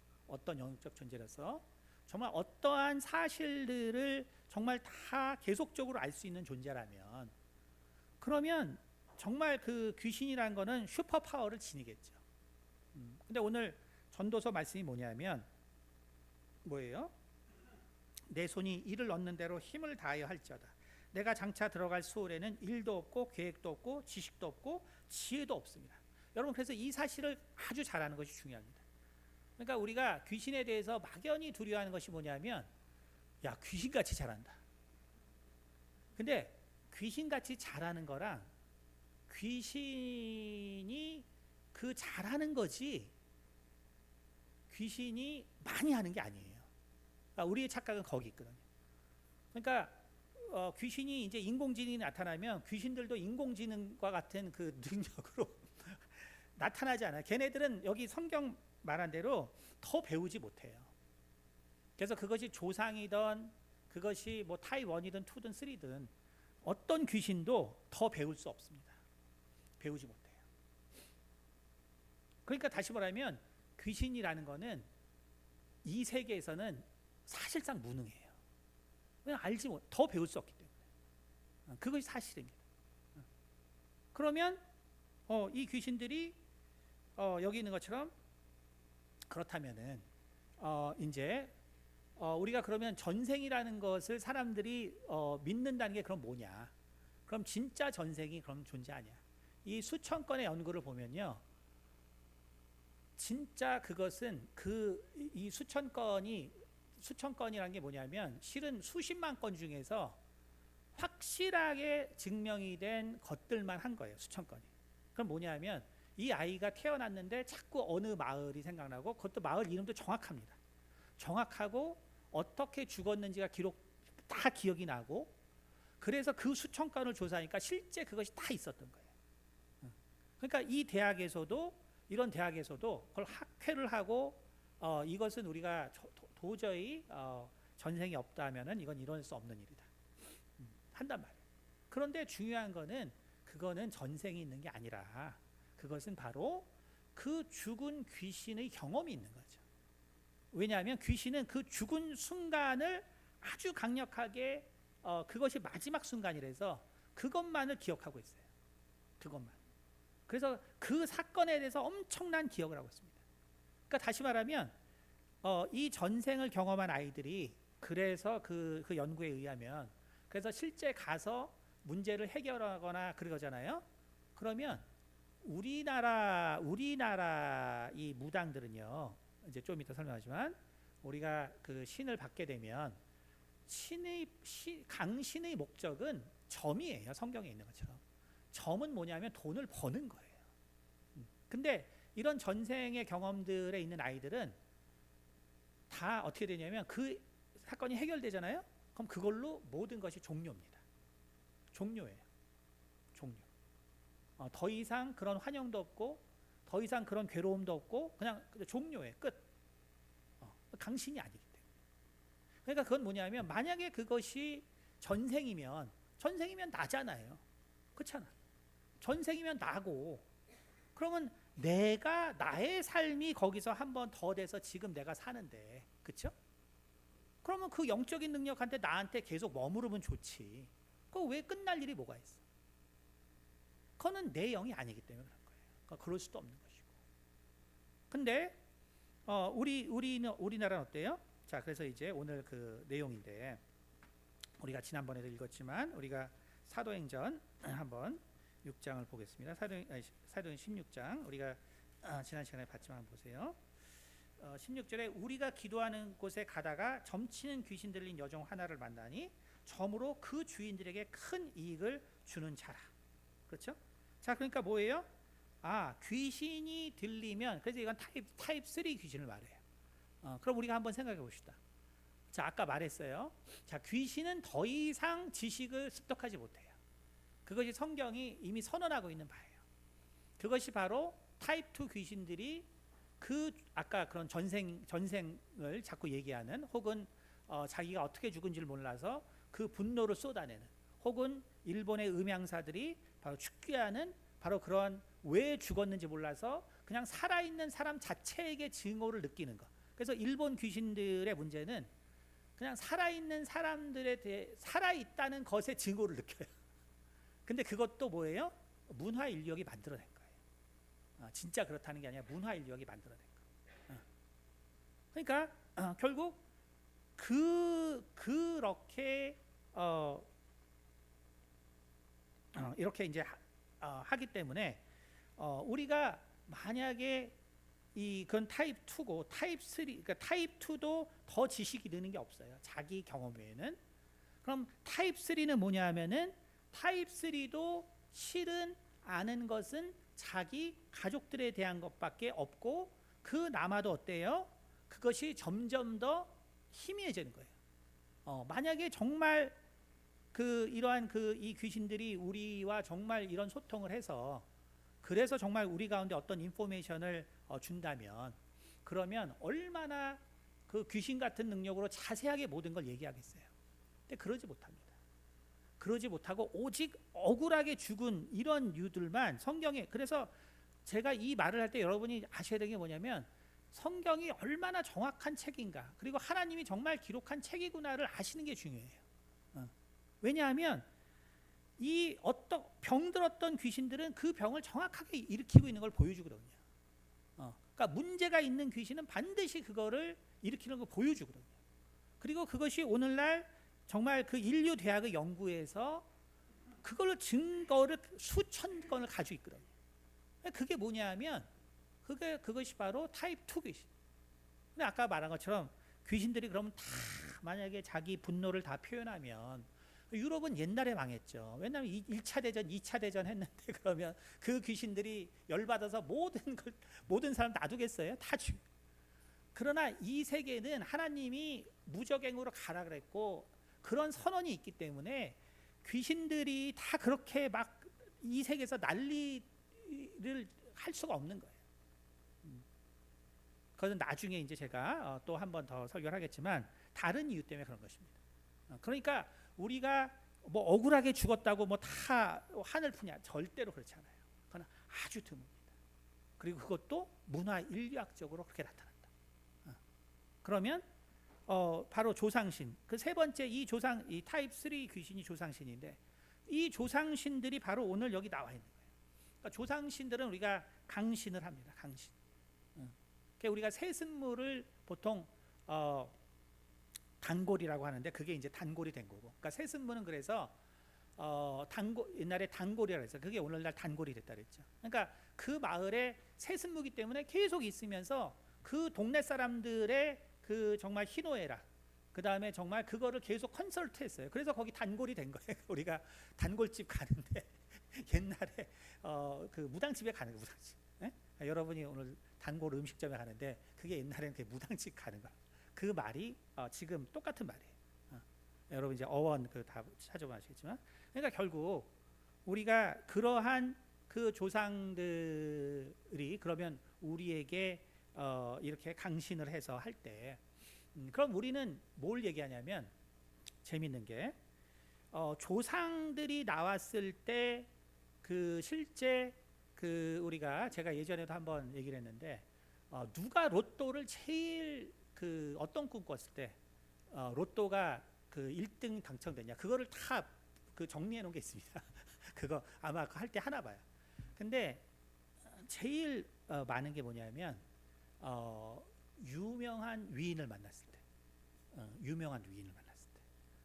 [SPEAKER 1] 정말 어떠한 사실들을 정말 다 계속적으로 알 수 있는 존재라면, 그러면 정말 그 귀신이라는 거는 슈퍼 파워를 지니겠죠. 근데 오늘 전도서 말씀이 뭐냐면 뭐예요? 내 손이 이를 넣는 대로 힘을 다하여 할지어다. 내가 장차 들어갈 수월에는 일도 없고 계획도 없고 지식도 없고 지혜도 없습니다. 여러분, 그래서 이 사실을 아주 잘 아는 것이 중요합니다. 그러니까 우리가 귀신에 대해서 막연히 두려워하는 것이 뭐냐면, 야, 귀신같이 잘한다. 근데 귀신같이 잘하는 거랑 귀신이 그 잘하는 거지 귀신이 많이 하는 게 아니에요. 그러니까 우리의 착각은 거기 있거든요. 그러니까 귀신이 이제 인공지능이 나타나면 귀신들도 인공지능과 같은 그 능력으로 나타나지 않아요. 걔네들은 여기 성경 말한 대로 더 배우지 못해요. 그래서 그것이 조상이든 그것이 뭐 타입 1이든 2든 3든 어떤 귀신도 더 배울 수 없습니다. 배우지 못해요. 그러니까 다시 말하면 귀신이라는 거는 이 세계에서는 사실상 무능해요. 그냥 알지 못, 더 배울 수 없기 때문에. 그것이 사실입니다. 그러면 이 귀신들이 여기 있는 것처럼 그렇다면은 이제 우리가 그러면 전생이라는 것을 사람들이 믿는다는 게 그럼 뭐냐? 그럼 진짜 전생이 그럼 존재하냐? 이 수천 건의 연구를 보면요, 진짜 그것은 이 수천 건이라는 게 뭐냐면 실은 수십만 건 중에서 확실하게 증명이 된 것들만 한 거예요. 수천 건이. 그럼 뭐냐면 이 아이가 태어났는데 자꾸 어느 마을이 생각나고, 그것도 마을 이름도 정확합니다. 정확하고 어떻게 죽었는지가 다 기억이 나고, 그래서 그 수천 건을 조사하니까 실제 그것이 다 있었던 거예요. 그러니까 이런 대학에서도 그걸 학회를 하고 이것은 우리가 도저히 전생이 없다면은 이건 이뤄낼 수 없는 일이다 한단 말이에요. 그런데 중요한 거는 그거는 전생이 있는 게 아니라 그것은 바로 그 죽은 귀신의 경험이 있는 거죠. 왜냐하면 귀신은 그 죽은 순간을 아주 강력하게 그것이 마지막 순간이라서 그것만을 기억하고 있어요. 그것만. 그래서 그 사건에 대해서 엄청난 기억을 하고 있습니다. 그러니까 다시 말하면 이 전생을 경험한 아이들이, 그래서 그 연구에 의하면, 그래서 실제 가서 문제를 해결하거나 그러잖아요. 그러면 우리나라 이 무당들은요, 이제 좀 이따 설명하지만 우리가 그 신을 받게 되면 강신의 목적은 점이에요. 성경에 있는 것처럼. 점은 뭐냐면 돈을 버는 거예요. 근데 이런 전생의 경험들에 있는 아이들은 다 어떻게 되냐면 그 사건이 해결되잖아요. 그럼 그걸로 모든 것이 종료입니다. 종료예요. 종료. 더 이상 그런 환영도 없고 더 이상 그런 괴로움도 없고 그냥 종료예요. 끝. 강신이 아니기 때문에. 그러니까 그건 뭐냐면 만약에 그것이 전생이면 나잖아요. 그렇잖아. 전생이면 나고, 그러면 나의 삶이 거기서 한 번 더 돼서 지금 내가 사는데, 그렇죠? 그러면 그 영적인 능력한테 나한테 계속 머무르면 좋지. 그거 왜 끝날 일이 뭐가 있어? 그거는 내 영이 아니기 때문에 그런 거예요. 그러니까 그럴 수도 없는 것이고. 근데 우리나라는 어때요? 자, 그래서 이제 오늘 그 내용인데, 우리가 지난번에도 읽었지만 우리가 사도행전 한번 6장을 보겠습니다. 사도행전 16장 우리가 지난 시간에 봤지만 보세요. 16절에 우리가 기도하는 곳에 가다가 점치는 귀신 들린 여종 하나를 만나니 점으로 그 주인들에게 큰 이익을 주는 자라. 그렇죠? 자, 그러니까 뭐예요? 귀신이 들리면, 그래서 이건 타입 3 귀신을 말해요. 그럼 우리가 한번 생각해 봅시다. 자, 아까 말했어요. 자, 귀신은 더 이상 지식을 습득하지 못해요. 그것이 성경이 이미 선언하고 있는 바예요. 그것이 바로 타입 2 귀신들이 아까 그런 전생을 자꾸 얘기하는, 혹은 자기가 어떻게 죽은지를 몰라서 그 분노를 쏟아내는, 혹은 일본의 음향사들이 바로 축기하는 바로 그런 왜 죽었는지 몰라서 그냥 살아있는 사람 자체에게 증오를 느끼는 것. 그래서 일본 귀신들의 문제는 그냥 살아있는 사람들에 대해 살아있다는 것에 증오를 느껴요. 근데 그것도 뭐예요? 문화 인력이 만들어낸 거예요. 진짜 그렇다는 게 아니라 문화 인력이 만들어낸 거예요. 그러니까 결국 그렇게 이렇게 이제 하기 때문에 우리가 만약에 그건 타입 2고 타입 3, 그러니까 타입 2도 더 지식이 느는 게 없어요. 자기 경험 외에는. 그럼 타입 3는 뭐냐 하면은 타입 3도 실은 아는 것은 자기 가족들에 대한 것밖에 없고, 그 남아도 어때요? 그것이 점점 더 희미해지는 거예요. 만약에 정말 이러한 이 귀신들이 우리와 정말 이런 소통을 해서, 그래서 정말 우리 가운데 어떤 인포메이션을 준다면, 그러면 얼마나 그 귀신 같은 능력으로 자세하게 모든 걸 얘기하겠어요. 근데 그러지 못합니다. 그러지 못하고 오직 억울하게 죽은 이런 유들만 성경에, 그래서 제가 이 말을 할 때 여러분이 아셔야 되는 게 뭐냐면, 성경이 얼마나 정확한 책인가, 그리고 하나님이 정말 기록한 책이구나를 아시는 게 중요해요. 왜냐하면 이 어떤 병들었던 귀신들은 그 병을 정확하게 일으키고 있는 걸 보여주거든요. 그러니까 문제가 있는 귀신은 반드시 그거를 일으키는 걸 보여주거든요. 그리고 그것이 오늘날 정말 그 인류 대학의 연구에서 그걸로 증거를 수천 건을 가지고 있거든요. 그게 뭐냐 하면 그것이 바로 타입 2 귀신. 근데 아까 말한 것처럼 귀신들이 그러면 다 만약에 자기 분노를 다 표현하면, 유럽은 옛날에 망했죠. 왜냐하면 1차 대전, 2차 대전 했는데 그러면 그 귀신들이 열받아서 모든 사람 놔두겠어요? 다 죽. 그러나 이 세계는 하나님이 무적행으로 가라 그랬고 그런 선언이 있기 때문에 귀신들이 다 그렇게 막 이 세계에서 난리를 할 수가 없는 거예요. 그것은 나중에 이제 제가 또 한 번 더 설교를 하겠지만 다른 이유 때문에 그런 것입니다. 그러니까 우리가 뭐 억울하게 죽었다고 뭐 다 하늘 푸냐? 절대로 그렇지 않아요. 그건 아주 드뭅니다. 그리고 그것도 문화 인류학적으로 그렇게 나타난다. 그러면 바로 조상신, 그 세 번째 이 타입 3 귀신이 조상신인데, 이 조상신들이 바로 오늘 여기 나와 있는 거예요. 그러니까 조상신들은 우리가 강신을 합니다. 강신. 그러니까 우리가 세습물을 보통 단골이라고 하는데 그게 이제 단골이 된 거고. 그러니까 세습물은 그래서 옛날에 단골이라고 해서 그게 오늘날 단골이 됐다 그랬죠. 그러니까 그 마을에 세습무기 때문에 계속 있으면서 그 동네 사람들의 그 정말 희노애락, 그 다음에 정말 그거를 계속 컨설트했어요. 그래서 거기 단골이 된 거예요. 우리가 단골집 가는데 옛날에 그 무당집에 가는 거, 무당집. 네? 여러분이 오늘 단골 음식점에 가는데 그게 옛날에는 그 무당집 가는 거. 그 말이 지금 똑같은 말이에요. 여러분 이제 어원 다 찾아보면 아시겠지만, 그러니까 결국 우리가 그러한 그 조상들이 그러면 우리에게 이렇게 강신을 해서 할 때, 그럼 우리는 뭘 얘기하냐면, 재밌는 게 조상들이 나왔을 때 그 실제 그 우리가 제가 예전에도 한번 얘기를 했는데, 누가 로또를 제일 그 어떤 꿈 꿨을 때 로또가 그 1등 당첨됐냐, 그거를 다 그 정리해 놓은 게 있습니다. 그거 아마 할 때 하나 봐요. 근데 제일 많은 게 뭐냐면 유명한 위인을 만났을 때, 유명한 위인을 만났을 때,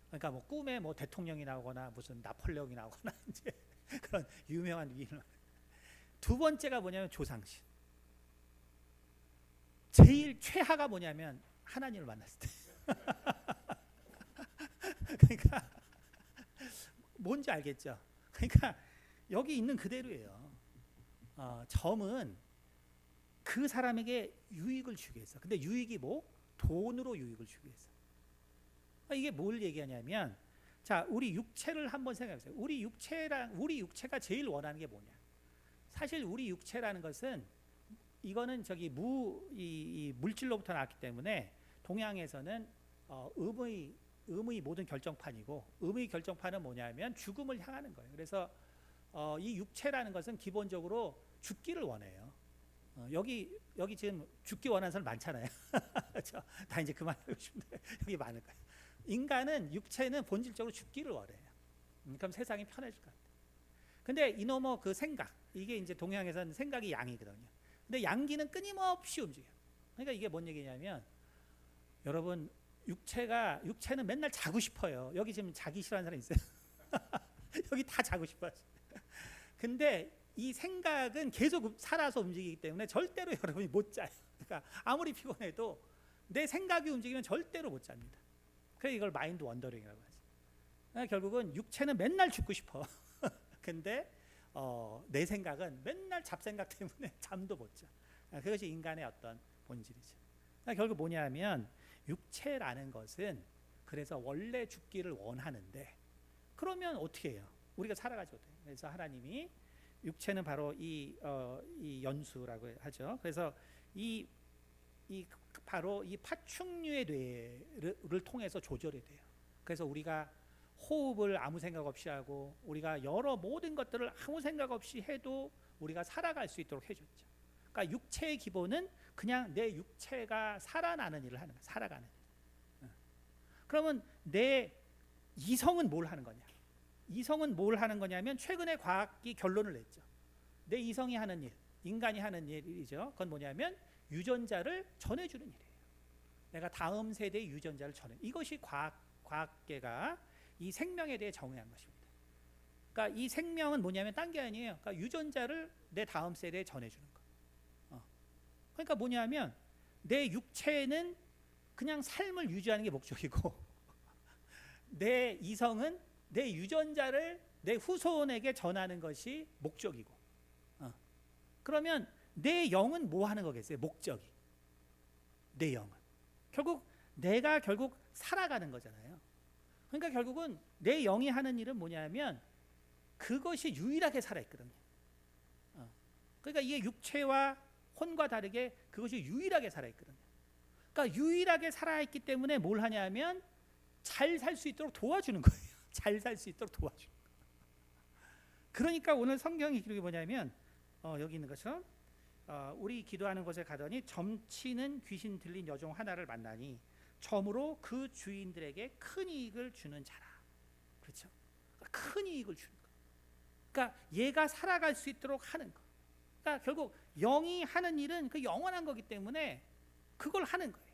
[SPEAKER 1] 그러니까 뭐 꿈에 뭐 대통령이 나오거나 무슨 나폴레옹이 나오거나 이제 그런 유명한 위인을. 두 번째가 뭐냐면 조상신. 제일 최하가 뭐냐면 하나님을 만났을 때. 그러니까 뭔지 알겠죠? 그러니까 여기 있는 그대로예요. 점은 그 사람에게 유익을 주기 위해서. 근데 유익이 뭐? 돈으로 유익을 주기 위해서. 이게 뭘 얘기하냐면, 자, 우리 육체를 한번 생각해 보세요. 우리 육체가 제일 원하는 게 뭐냐? 사실 우리 육체라는 것은 이거는 이 물질로부터 나왔기 때문에 동양에서는 음의 모든 결정판이고, 음의 결정판은 뭐냐면 죽음을 향하는 거예요. 그래서 이 육체라는 것은 기본적으로 죽기를 원해요. 여기 지금 죽기 원하는 사람 많잖아요. 다 이제 그만하고 싶은데 여기 많을 거예요. 인간은 육체는 본질적으로 죽기를 원해요. 그럼 세상이 편해질 것 같아요. 근데 이놈의 그 생각, 이게 이제 동양에서는 생각이 양이거든요. 근데 양기는 끊임없이 움직여요. 그러니까 이게 뭔 얘기냐면, 여러분, 육체는 맨날 자고 싶어요. 여기 지금 자기 싫어하는 사람 있어요? 여기 다 자고 싶어요. 근데 이 생각은 계속 살아서 움직이기 때문에 절대로 여러분이 못 자요. 그러니까 아무리 피곤해도 내 생각이 움직이면 절대로 못 잡니다. 그래서 이걸 마인드 원더링이라고 하죠. 그러니까 결국은 육체는 맨날 죽고 싶어. 근데 내 생각은 맨날 잡생각 때문에 잠도 못 자. 그것이 인간의 어떤 본질이죠. 그러니까 결국 뭐냐면, 육체라는 것은 그래서 원래 죽기를 원하는데, 그러면 어떻게 해요? 우리가 살아가지 못해요. 그래서 하나님이 육체는 바로 이 연수라고 하죠. 그래서 바로 이 파충류의 뇌를 통해서 조절이 돼요. 그래서 우리가 호흡을 아무 생각 없이 하고, 우리가 여러 모든 것들을 아무 생각 없이 해도 우리가 살아갈 수 있도록 해줬죠. 그러니까 육체의 기본은 그냥 내 육체가 살아나는 일을 하는 거야. 살아가는 일. 그러면 내 이성은 뭘 하는 거냐? 이성은 뭘 하는 거냐면, 최근에 과학이 결론을 냈죠. 내 이성이 하는 일, 인간이 하는 일이죠. 그건 뭐냐면 유전자를 전해주는 일이에요. 내가 다음 세대의 유전자를 전해. 이것이 과학계가 이 생명에 대해 정의한 것입니다. 그러니까 이 생명은 뭐냐면 딴 게 아니에요. 그러니까 유전자를 내 다음 세대에 전해주는 거. 그러니까 뭐냐면, 내 육체는 그냥 삶을 유지하는 게 목적이고, 내 이성은 내 유전자를 내 후손에게 전하는 것이 목적이고, 그러면 내 영은 뭐 하는 거겠어요? 목적이. 내 영은 내가 결국 살아가는 거잖아요. 그러니까 결국은 내 영이 하는 일은 뭐냐면, 그것이 유일하게 살아있거든요. 그러니까 이게 육체와 혼과 다르게 그것이 유일하게 살아있거든요. 그러니까 유일하게 살아있기 때문에 뭘 하냐면, 잘 살 수 있도록 도와주는 거예요. 잘 살 수 있도록 도와주는 거예요. 그러니까 오늘 성경이 기록이 뭐냐면, 여기 있는 것처럼 우리 기도하는 곳에 가더니 점치는 귀신 들린 여종 하나를 만나니 점으로 그 주인들에게 큰 이익을 주는 자라. 그렇죠? 그러니까 큰 이익을 주는 거. 그러니까 얘가 살아갈 수 있도록 하는 거. 그러니까 결국 영이 하는 일은 그 영원한 거기 때문에 그걸 하는 거예요.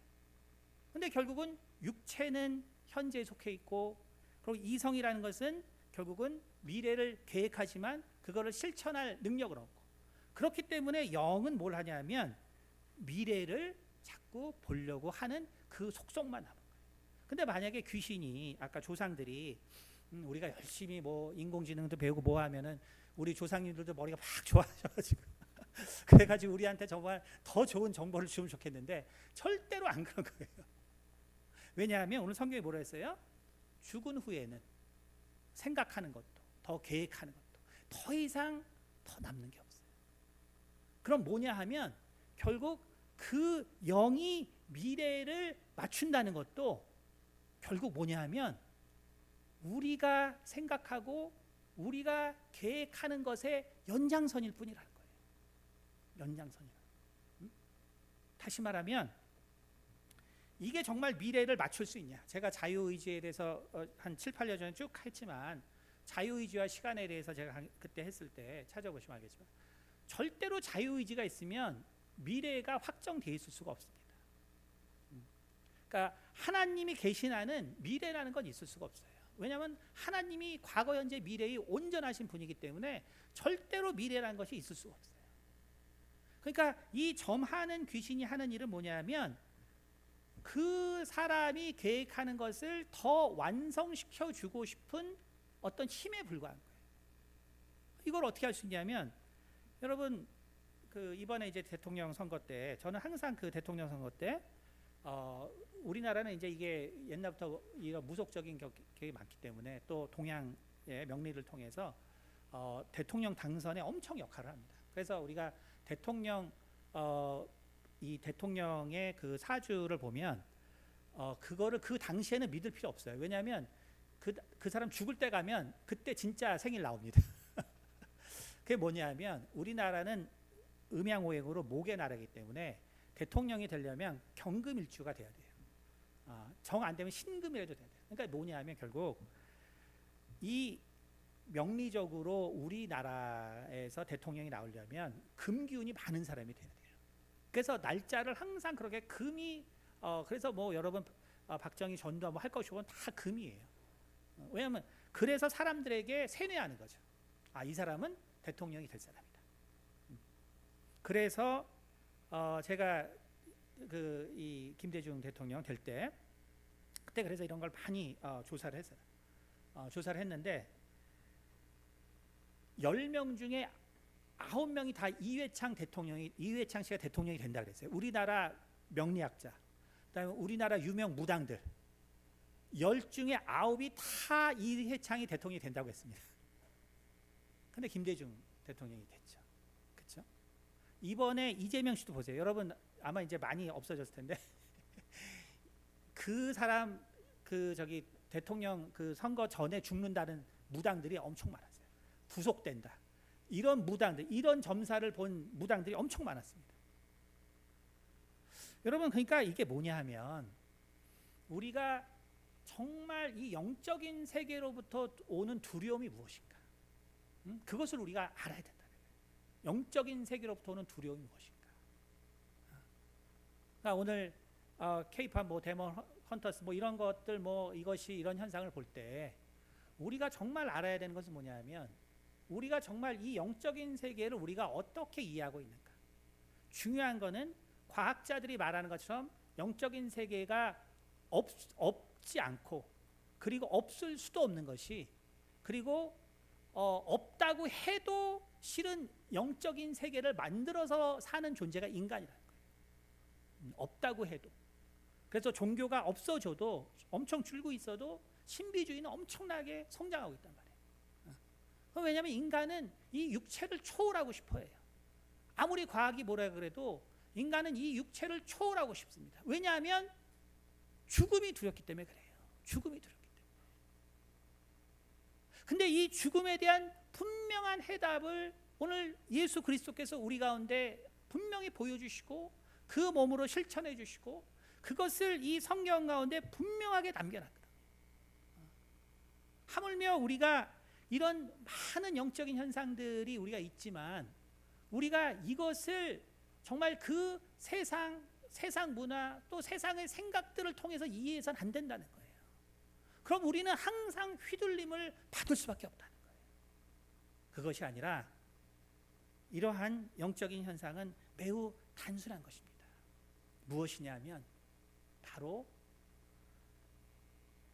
[SPEAKER 1] 근데 결국은 육체는 현재에 속해 있고, 그리고 이성이라는 것은 결국은 미래를 계획하지만 그거를 실천할 능력을 얻고, 그렇기 때문에 영은 뭘 하냐면 미래를 자꾸 보려고 하는 그 속성만 하는 거예요. 근데 만약에 귀신이, 아까 조상들이 우리가 열심히 뭐 인공지능도 배우고 뭐 하면은 우리 조상님들도 머리가 막 좋아져가지고 그래가지고 우리한테 정말 더 좋은 정보를 주면 좋겠는데, 절대로 안 그런 거예요. 왜냐하면 오늘 성경이 뭐라 했어요? 죽은 후에는 생각하는 것도, 더 계획하는 것도 더 이상 더 남는 게 없어요. 그럼 뭐냐 하면, 결국 그 영이 미래를 맞춘다는 것도 결국 뭐냐 하면, 우리가 생각하고 우리가 계획하는 것의 연장선일 뿐이라는 거예요. 연장선이라. 다시 말하면, 이게 정말 미래를 맞출 수 있냐? 제가 자유의지에 대해서 한 7, 8년 전에 쭉 했지만, 자유의지와 시간에 대해서 제가 그때 했을 때 찾아보시면 알겠지만, 절대로 자유의지가 있으면 미래가 확정되어 있을 수가 없습니다. 그러니까 하나님이 계시나는 미래라는 건 있을 수가 없어요. 왜냐하면 하나님이 과거, 현재, 미래의 온전하신 분이기 때문에 절대로 미래라는 것이 있을 수가 없어요. 그러니까 이 점하는 귀신이 하는 일은 뭐냐면, 그 사람이 계획하는 것을 더 완성시켜 주고 싶은 어떤 힘에 불과한 거예요. 이걸 어떻게 할 수 있냐면, 여러분 그 이번에 이제 대통령 선거 때, 저는 항상 그 대통령 선거 때 우리나라는 이제 이게 옛날부터 이런 무속적인 격이 많기 때문에, 또 동양의 명리를 통해서 대통령 당선에 엄청 역할을 합니다. 그래서 우리가 대통령 이 대통령의 그 사주를 보면 그거를 그 당시에는 믿을 필요 없어요. 왜냐하면 그 사람 죽을 때 가면 그때 진짜 생일 나옵니다. 그게 뭐냐면 우리나라는 음양오행으로 목의 나라이기 때문에 대통령이 되려면 경금일주가 돼야 돼요. 정 안 되면 신금이라도 돼야 돼요. 그러니까 뭐냐면 결국 이 명리적으로 우리나라에서 대통령이 나오려면 금기운이 많은 사람이 돼야 돼요. 그래서 날짜를 항상 그렇게 금이 그래서 뭐 여러분 박정희 전두환 뭐 할 것이고 다 금이에요. 왜냐하면 그래서 사람들에게 세뇌하는 거죠. 이 사람은 대통령이 될 사람이다. 그래서 제가 이 김대중 대통령 될 때 그때 그래서 이런 걸 많이 조사를 했어요. 조사를 했는데 10명 중에 9명이 다 이회창 씨가 대통령이 된다 그랬어요. 우리나라 명리학자, 그다음에 우리나라 유명 무당들 10 중에 9이 다 이회창이 대통령이 된다고 했습니다. 근데 김대중 대통령이 됐죠. 그렇죠? 이번에 이재명 씨도 보세요. 여러분 아마 이제 많이 없어졌을 텐데 그 사람 대통령 선거 전에 죽는다는 무당들이 엄청 많았어요. 구속된다. 이런 무당들, 이런 점사를 본 무당들이 엄청 많았습니다. 여러분 그러니까 이게 뭐냐 하면 우리가 정말 이 영적인 세계로부터 오는 두려움이 무엇인가? 그것을 우리가 알아야 된다는 거예요. 영적인 세계로부터 오는 두려움이 무엇인가? 그러니까 오늘 K-팝 뭐 데몬 헌터스 뭐 이런 것들 뭐 이것이 이런 현상을 볼 때 우리가 정말 알아야 되는 것은 뭐냐면 우리가 정말 이 영적인 세계를 우리가 어떻게 이해하고 있는가? 중요한 거는 과학자들이 말하는 것처럼 영적인 세계가 없지 않고 그리고 없을 수도 없는 것이 그리고 없다고 해도 실은 영적인 세계를 만들어서 사는 존재가 인간이라는 거예요. 없다고 해도. 그래서 종교가 없어져도 엄청 줄고 있어도 신비주의는 엄청나게 성장하고 있단 말이에요. 왜냐하면 인간은 이 육체를 초월하고 싶어 해요. 아무리 과학이 뭐라 그래도 인간은 이 육체를 초월하고 싶습니다. 왜냐하면 죽음이 두렵기 때문에 그래요. 죽음이 두렵기 때문에. 근데 이 죽음에 대한 분명한 해답을 오늘 예수 그리스도께서 우리 가운데 분명히 보여주시고 그 몸으로 실천해 주시고 그것을 이 성경 가운데 분명하게 남겨놨거든요. 하물며 우리가 이런 많은 영적인 현상들이 우리가 있지만 우리가 이것을 정말 그 세상 문화 또 세상의 생각들을 통해서 이해해서는 안 된다는 거예요. 그럼 우리는 항상 휘둘림을 받을 수밖에 없다는 거예요. 그것이 아니라 이러한 영적인 현상은 매우 단순한 것입니다. 무엇이냐면 바로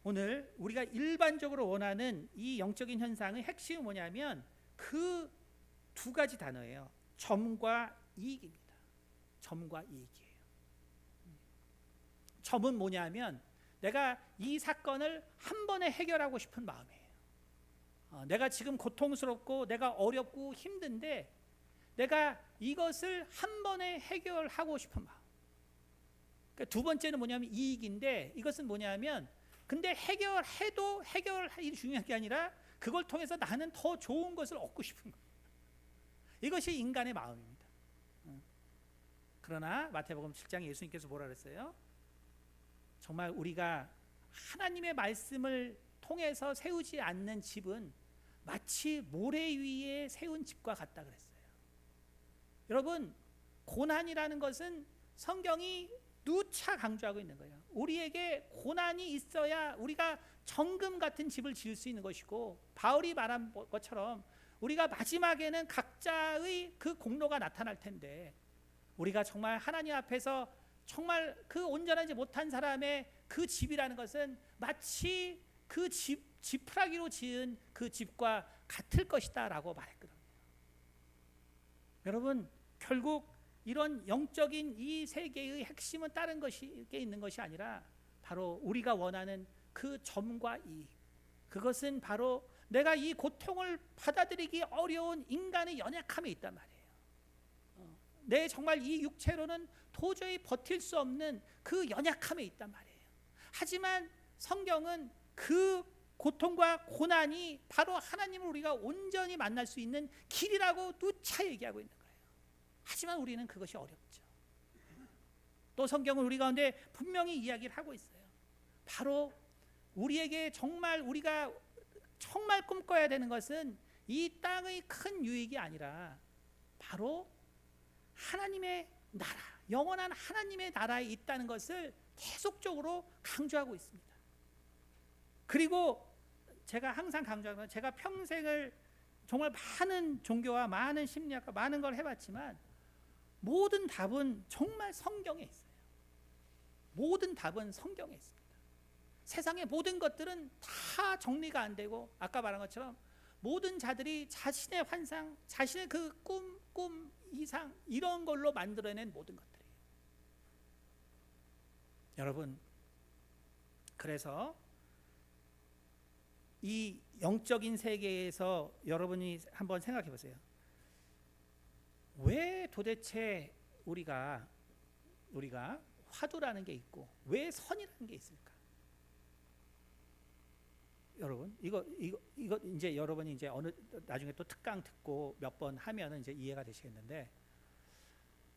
[SPEAKER 1] 오늘 우리가 일반적으로 원하는 이 영적인 현상의 핵심은 뭐냐면 그 두 가지 단어예요. 점과 이익입니다. 점과 이익이에요. 점은 뭐냐면 내가 이 사건을 한 번에 해결하고 싶은 마음이에요. 내가 지금 고통스럽고 내가 어렵고 힘든데 내가 이것을 한 번에 해결하고 싶은 마음. 그러니까 두 번째는 뭐냐면 이익인데 이것은 뭐냐면 근데 해결해도 해결할 일이 중요한 게 아니라 그걸 통해서 나는 더 좋은 것을 얻고 싶은 거예요. 이것이 인간의 마음입니다. 그러나 마태복음 7장에 예수님께서 뭐라 그랬어요? 정말 우리가 하나님의 말씀을 통해서 세우지 않는 집은 마치 모래 위에 세운 집과 같다 그랬어요. 여러분 고난이라는 것은 성경이 누차 강조하고 있는 거예요. 우리에게 고난이 있어야 우리가 정금 같은 집을 지을 수 있는 것이고 바울이 말한 것처럼 우리가 마지막에는 각자의 그 공로가 나타날 텐데 우리가 정말 하나님 앞에서 정말 그 온전하지 못한 사람의 그 집이라는 것은 마치 그 지푸라기로 지은 그 집과 같을 것이다 라고 말했거든요. 여러분 결국 이런 영적인 이 세계의 핵심은 다른 것이 있는 것이 아니라 바로 우리가 원하는 그 점과 이익, 그것은 바로 내가 이 고통을 받아들이기 어려운 인간의 연약함에 있단 말이에요. 내 정말 이 육체로는 도저히 버틸 수 없는 그 연약함에 있단 말이에요.
[SPEAKER 2] 하지만 성경은 그 고통과 고난이 바로 하나님을 우리가 온전히 만날 수 있는 길이라고 누차 얘기하고 있는 거예요. 하지만 우리는 그것이 어렵죠. 또 성경은 우리 가운데 분명히 이야기를 하고 있어요. 바로 우리에게 정말 우리가 정말 꿈꿔야 되는 것은 이 땅의 큰 유익이 아니라 바로 하나님의 나라, 영원한 하나님의 나라에 있다는 것을 계속적으로 강조하고 있습니다. 그리고 제가 항상 강조하는 건, 제가 평생을 정말 많은 종교와 많은 심리학과 많은 걸 해봤지만 모든 답은 정말 성경에 있어요. 모든 답은 성경에 있습니다. 세상의 모든 것들은 다 정리가 안 되고, 아까 말한 것처럼 모든 자들이 자신의 환상, 자신의 그 꿈 이상, 이런 걸로 만들어낸 모든 것들이에요. 여러분, 그래서 이 영적인 세계에서 여러분이 한번 생각해 보세요. 왜 도대체 우리가 화두라는 게 있고 왜 선이라는 게 있을까? 여러분, 이거 이제 여러분이 이제 어느 나중에 또 특강 듣고 몇 번 하면은 이제 이해가 되시겠는데,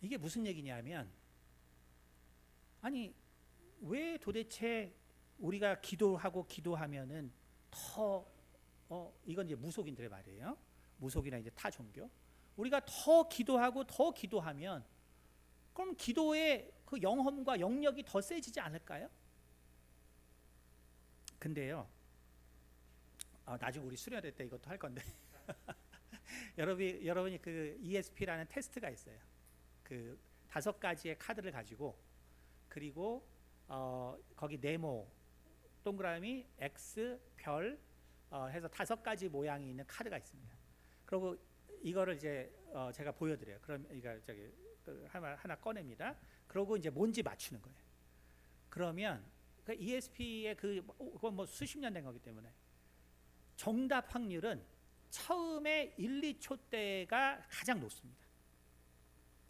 [SPEAKER 2] 이게 무슨 얘기냐면, 아니 왜 도대체 우리가 기도하고 기도하면은 더 이건 이제 무속인들의 말이에요. 무속이나 이제 타 종교. 우리가 더 기도하고 더 기도하면 그럼 기도의 그 영험과 영역이 더 세지지 않을까요? 근데요, 나중에 우리 수련회 때 이것도 할 건데 여러분이 그 ESP라는 테스트가 있어요. 그 5가지의 카드를 가지고, 그리고 거기 네모, 동그라미, X, 별 해서 5가지 모양이 있는 카드가 있습니다. 그리고 이거를 이제 제가 보여드려요. 그럼 이거 저기 하나 꺼냅니다. 그러고 이제 뭔지 맞추는 거예요. 그러면 그 ESP의 그건 뭐 수십 년 된 거기 때문에 정답 확률은 처음에 1, 2초 때가 가장 높습니다.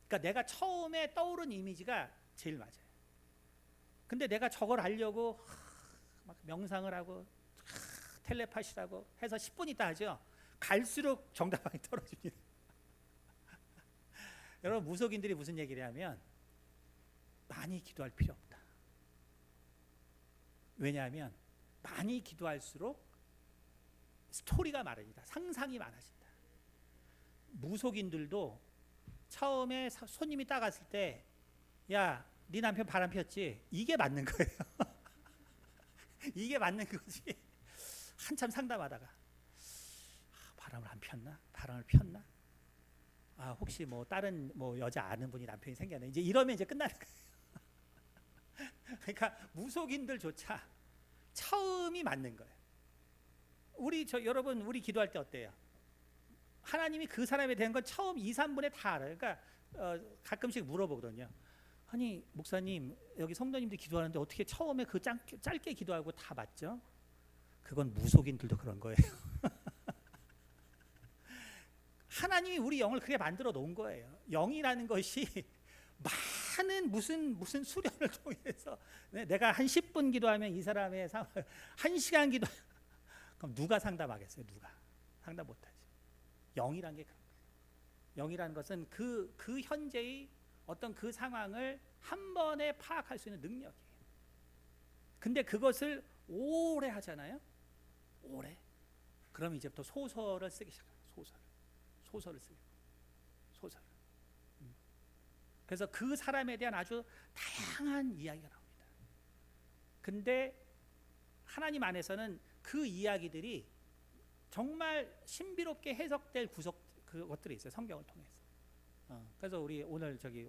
[SPEAKER 2] 그러니까 내가 처음에 떠오른 이미지가 제일 맞아요. 근데 내가 저걸 알려고 막 명상을 하고 텔레파시라고 해서 10분 있다 하죠. 갈수록 정답방이 떨어집니다. 여러분, 무속인들이 무슨 얘기를 하면 많이 기도할 필요 없다. 왜냐하면 많이 기도할수록 스토리가 많아진다. 상상이 많아진다. 무속인들도 처음에 손님이 딱 왔을 때, 야, 네 남편 바람 폈지? 이게 맞는 거예요. 이게 맞는 거지. 한참 상담하다가 바람을 안 폈나? 바람을 폈나? 혹시 뭐 다른 뭐 여자 아는 분이 남편이 생겼네. 이제 이러면 이제 끝나는 거예요. 그러니까 무속인들조차 처음이 맞는 거예요. 여러분, 우리 기도할 때 어때요? 하나님이 그 사람에 대한 건 처음 2, 3분에 다 알아요. 그러니까 가끔씩 물어보거든요. 아니 목사님, 여기 성도님들 기도하는데 어떻게 처음에 그 짧게 기도하고 다 맞죠? 그건 무속인들도 그런 거예요. 하나님이 우리 영을 그렇게 만들어 놓은 거예요. 영이라는 것이 많은 무슨 수련을 통해서, 내가 한 10분 기도하면 이 사람의 1시간 기도, 그럼 누가 상담하겠어요? 누가 상담 못하지. 영이란 게 그런 거예요. 영이라는 것은 그 현재의 어떤 그 상황을 한 번에 파악할 수 있는 능력이에요. 근데 그것을 오래 하잖아요. 오래. 그럼 이제부터 소설을 쓰기 시작해요. 소설을 쓰고, 소설. 그래서 그 사람에 대한 아주 다양한 이야기가 나옵니다. 근데 하나님 안에서는 그 이야기들이 정말 신비롭게 해석될 그것들이 있어요. 성경을 통해서. 그래서 우리 오늘 저기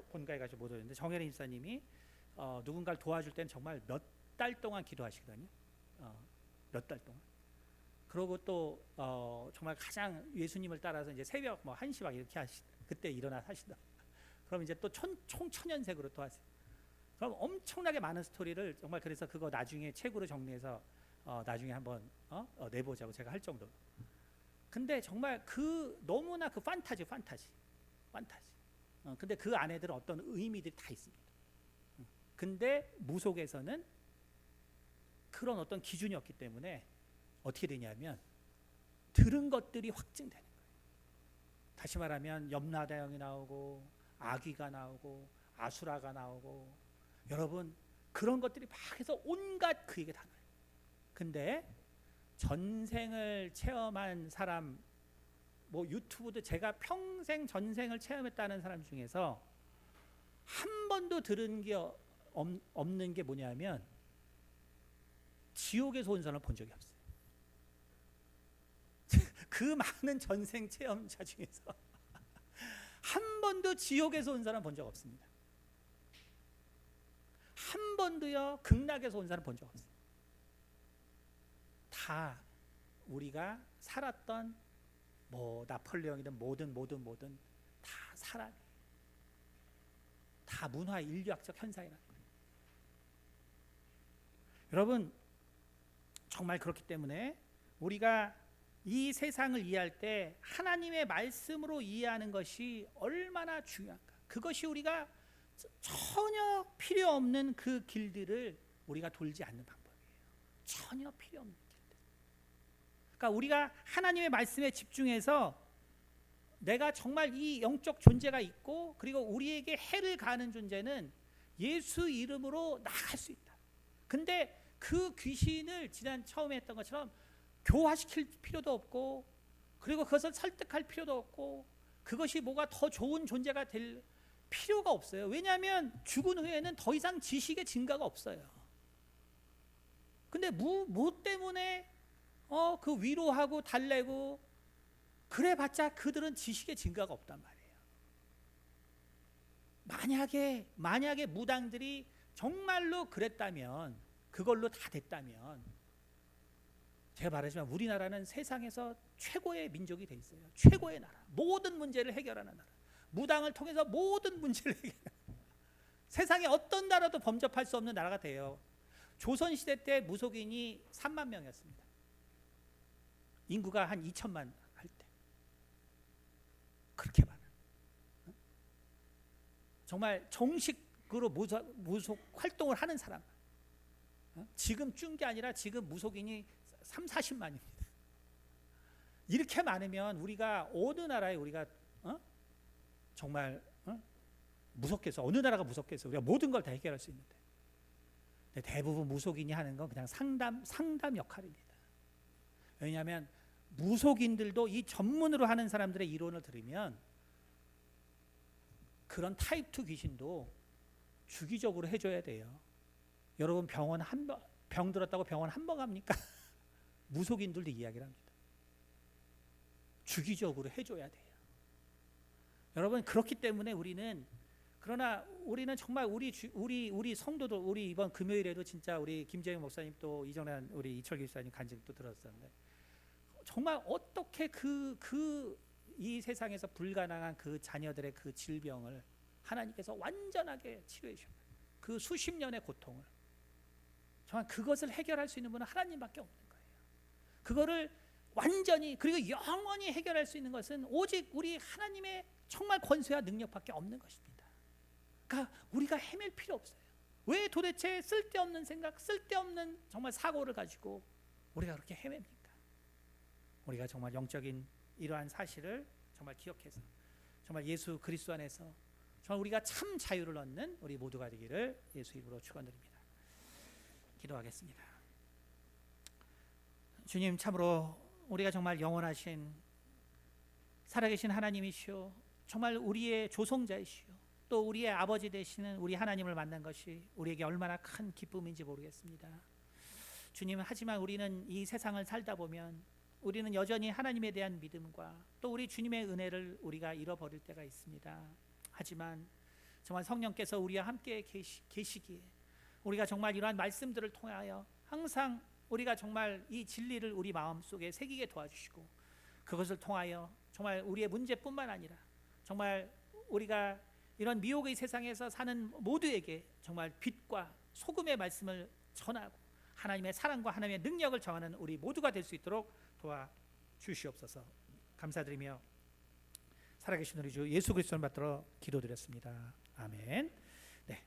[SPEAKER 2] 본가에 가서 못 오는데, 정혜린 집사님이 누군가를 도와줄 때는 정말 몇 달 동안 기도하시거든요. 몇 달 동안. 그리고 또 정말 가장 예수님을 따라서 이제 새벽 뭐 1시 막 이렇게 그때 일어나 하시다. 그럼 이제 또 총 천연색으로 또 하세요. 그럼 엄청나게 많은 스토리를 정말, 그래서 그거 나중에 책으로 정리해서 나중에 한번 내보자고 제가 할 정도로. 근데 정말 너무나 판타지. 근데 그 안에들은 어떤 의미들이 다 있습니다. 근데 무속에서는 그런 어떤 기준이 없기 때문에 어떻게 되냐면 들은 것들이 확증되는 거예요. 다시 말하면 염라대왕이 나오고 아귀가 나오고 아수라가 나오고 여러분 그런 것들이 막 해서 온갖 그 얘기 다 나와요. 근데 전생을 체험한 사람, 뭐 유튜브도 제가 평생 전생을 체험했다는 사람 중에서 한 번도 들은 게 없는 게 뭐냐면 지옥에서 온 사람을 본 적이 없어요. 그 많은 전생 체험자 중에서 한 번도 지옥에서 온 사람 본 적 없습니다. 한 번도요 극락에서 온 사람 본 적 없어요. 다 우리가 살았던 뭐 나폴레옹이든 뭐든 다 사람이에요. 다 문화 인류학적 현상이라는 거예요. 여러분 정말 그렇기 때문에 우리가 이 세상을 이해할 때 하나님의 말씀으로 이해하는 것이 얼마나 중요한가. 그것이 우리가 전혀 필요 없는 그 길들을 우리가 돌지 않는 방법이에요. 전혀 필요 없는 길들. 그러니까 우리가 하나님의 말씀에 집중해서 내가 정말 이 영적 존재가 있고 그리고 우리에게 해를 가하는 존재는 예수 이름으로 나갈 수 있다. 근데 그 귀신을 지난 처음에 했던 것처럼 교화시킬 필요도 없고 그리고 그것을 설득할 필요도 없고 그것이 뭐가 더 좋은 존재가 될 필요가 없어요. 왜냐하면 죽은 후에는 더 이상 지식의 증가가 없어요. 근데 뭐 때문에 그 위로하고 달래고 그래봤자 그들은 지식의 증가가 없단 말이에요. 만약에 무당들이 정말로 그랬다면 그걸로 다 됐다면 제가 말하지만 우리나라는 세상에서 최고의 민족이 돼 있어요. 최고의 나라. 모든 문제를 해결하는 나라. 무당을 통해서 모든 문제를 해결하는 세상에 어떤 나라도 범접할 수 없는 나라가 돼요. 조선시대 때 무속인이 3만 명이었습니다. 인구가 한 2천만 할 때. 그렇게 많아. 정말 정식으로 무속 활동을 하는 사람. 지금 준 게 아니라 지금 무속인이 3, 40만입니다. 이렇게 많으면 우리가 어느 나라에 우리가 정말 무섭겠어? 어느 나라가 무섭겠어? 우리가 모든 걸 다 해결할 수 있는데. 근데 대부분 무속인이 하는 건 그냥 상담 역할입니다. 왜냐하면 무속인들도 이 전문으로 하는 사람들의 이론을 들으면 그런 타입 2 귀신도 주기적으로 해줘야 돼요. 여러분 병 들었다고 병원 한 번 갑니까? 무속인들도 이야기를 합니다. 주기적으로 해줘야 돼요. 여러분 그렇기 때문에 우리는 정말 우리 성도들 우리 이번 금요일에도 진짜 우리 김재영 목사님 또 이정란 우리 이철기 목사님 간증 또 들었었는데 정말 어떻게 이 세상에서 불가능한 그 자녀들의 그 질병을 하나님께서 완전하게 치료해 주셨어요. 그 수십 년의 고통을 정말 그것을 해결할 수 있는 분은 하나님밖에 없는 거예요. 그거를 완전히 그리고 영원히 해결할 수 있는 것은 오직 우리 하나님의 정말 권세와 능력밖에 없는 것입니다. 그러니까 우리가 헤맬 필요 없어요. 왜 도대체 쓸데없는 생각, 쓸데없는 정말 사고를 가지고 우리가 그렇게 헤맵니까? 우리가 정말 영적인 이러한 사실을 정말 기억해서 정말 예수 그리스도 안에서 정말 우리가 참 자유를 얻는 우리 모두가 되기를 예수 이름으로 축원드립니다. 기도하겠습니다. 주님 참으로 우리가 정말 영원하신 살아계신 하나님이시오. 정말 우리의 조성자이시오. 또 우리의 아버지 되시는 우리 하나님을 만난 것이 우리에게 얼마나 큰 기쁨인지 모르겠습니다. 주님 하지만 우리는 이 세상을 살다 보면 우리는 여전히 하나님에 대한 믿음과 또 우리 주님의 은혜를 우리가 잃어버릴 때가 있습니다. 하지만 정말 성령께서 우리와 함께 계시기에 우리가 정말 이러한 말씀들을 통하여 항상 우리가 정말 이 진리를 우리 마음속에 새기게 도와주시고 그것을 통하여 정말 우리의 문제뿐만 아니라 정말 우리가 이런 미혹의 세상에서 사는 모두에게 정말 빛과 소금의 말씀을 전하고 하나님의 사랑과 하나님의 능력을 정하는 우리 모두가 될 수 있도록 도와주시옵소서. 감사드리며 살아계신 우리 주 예수 그리스도를 받들어 기도드렸습니다. 아멘. 네.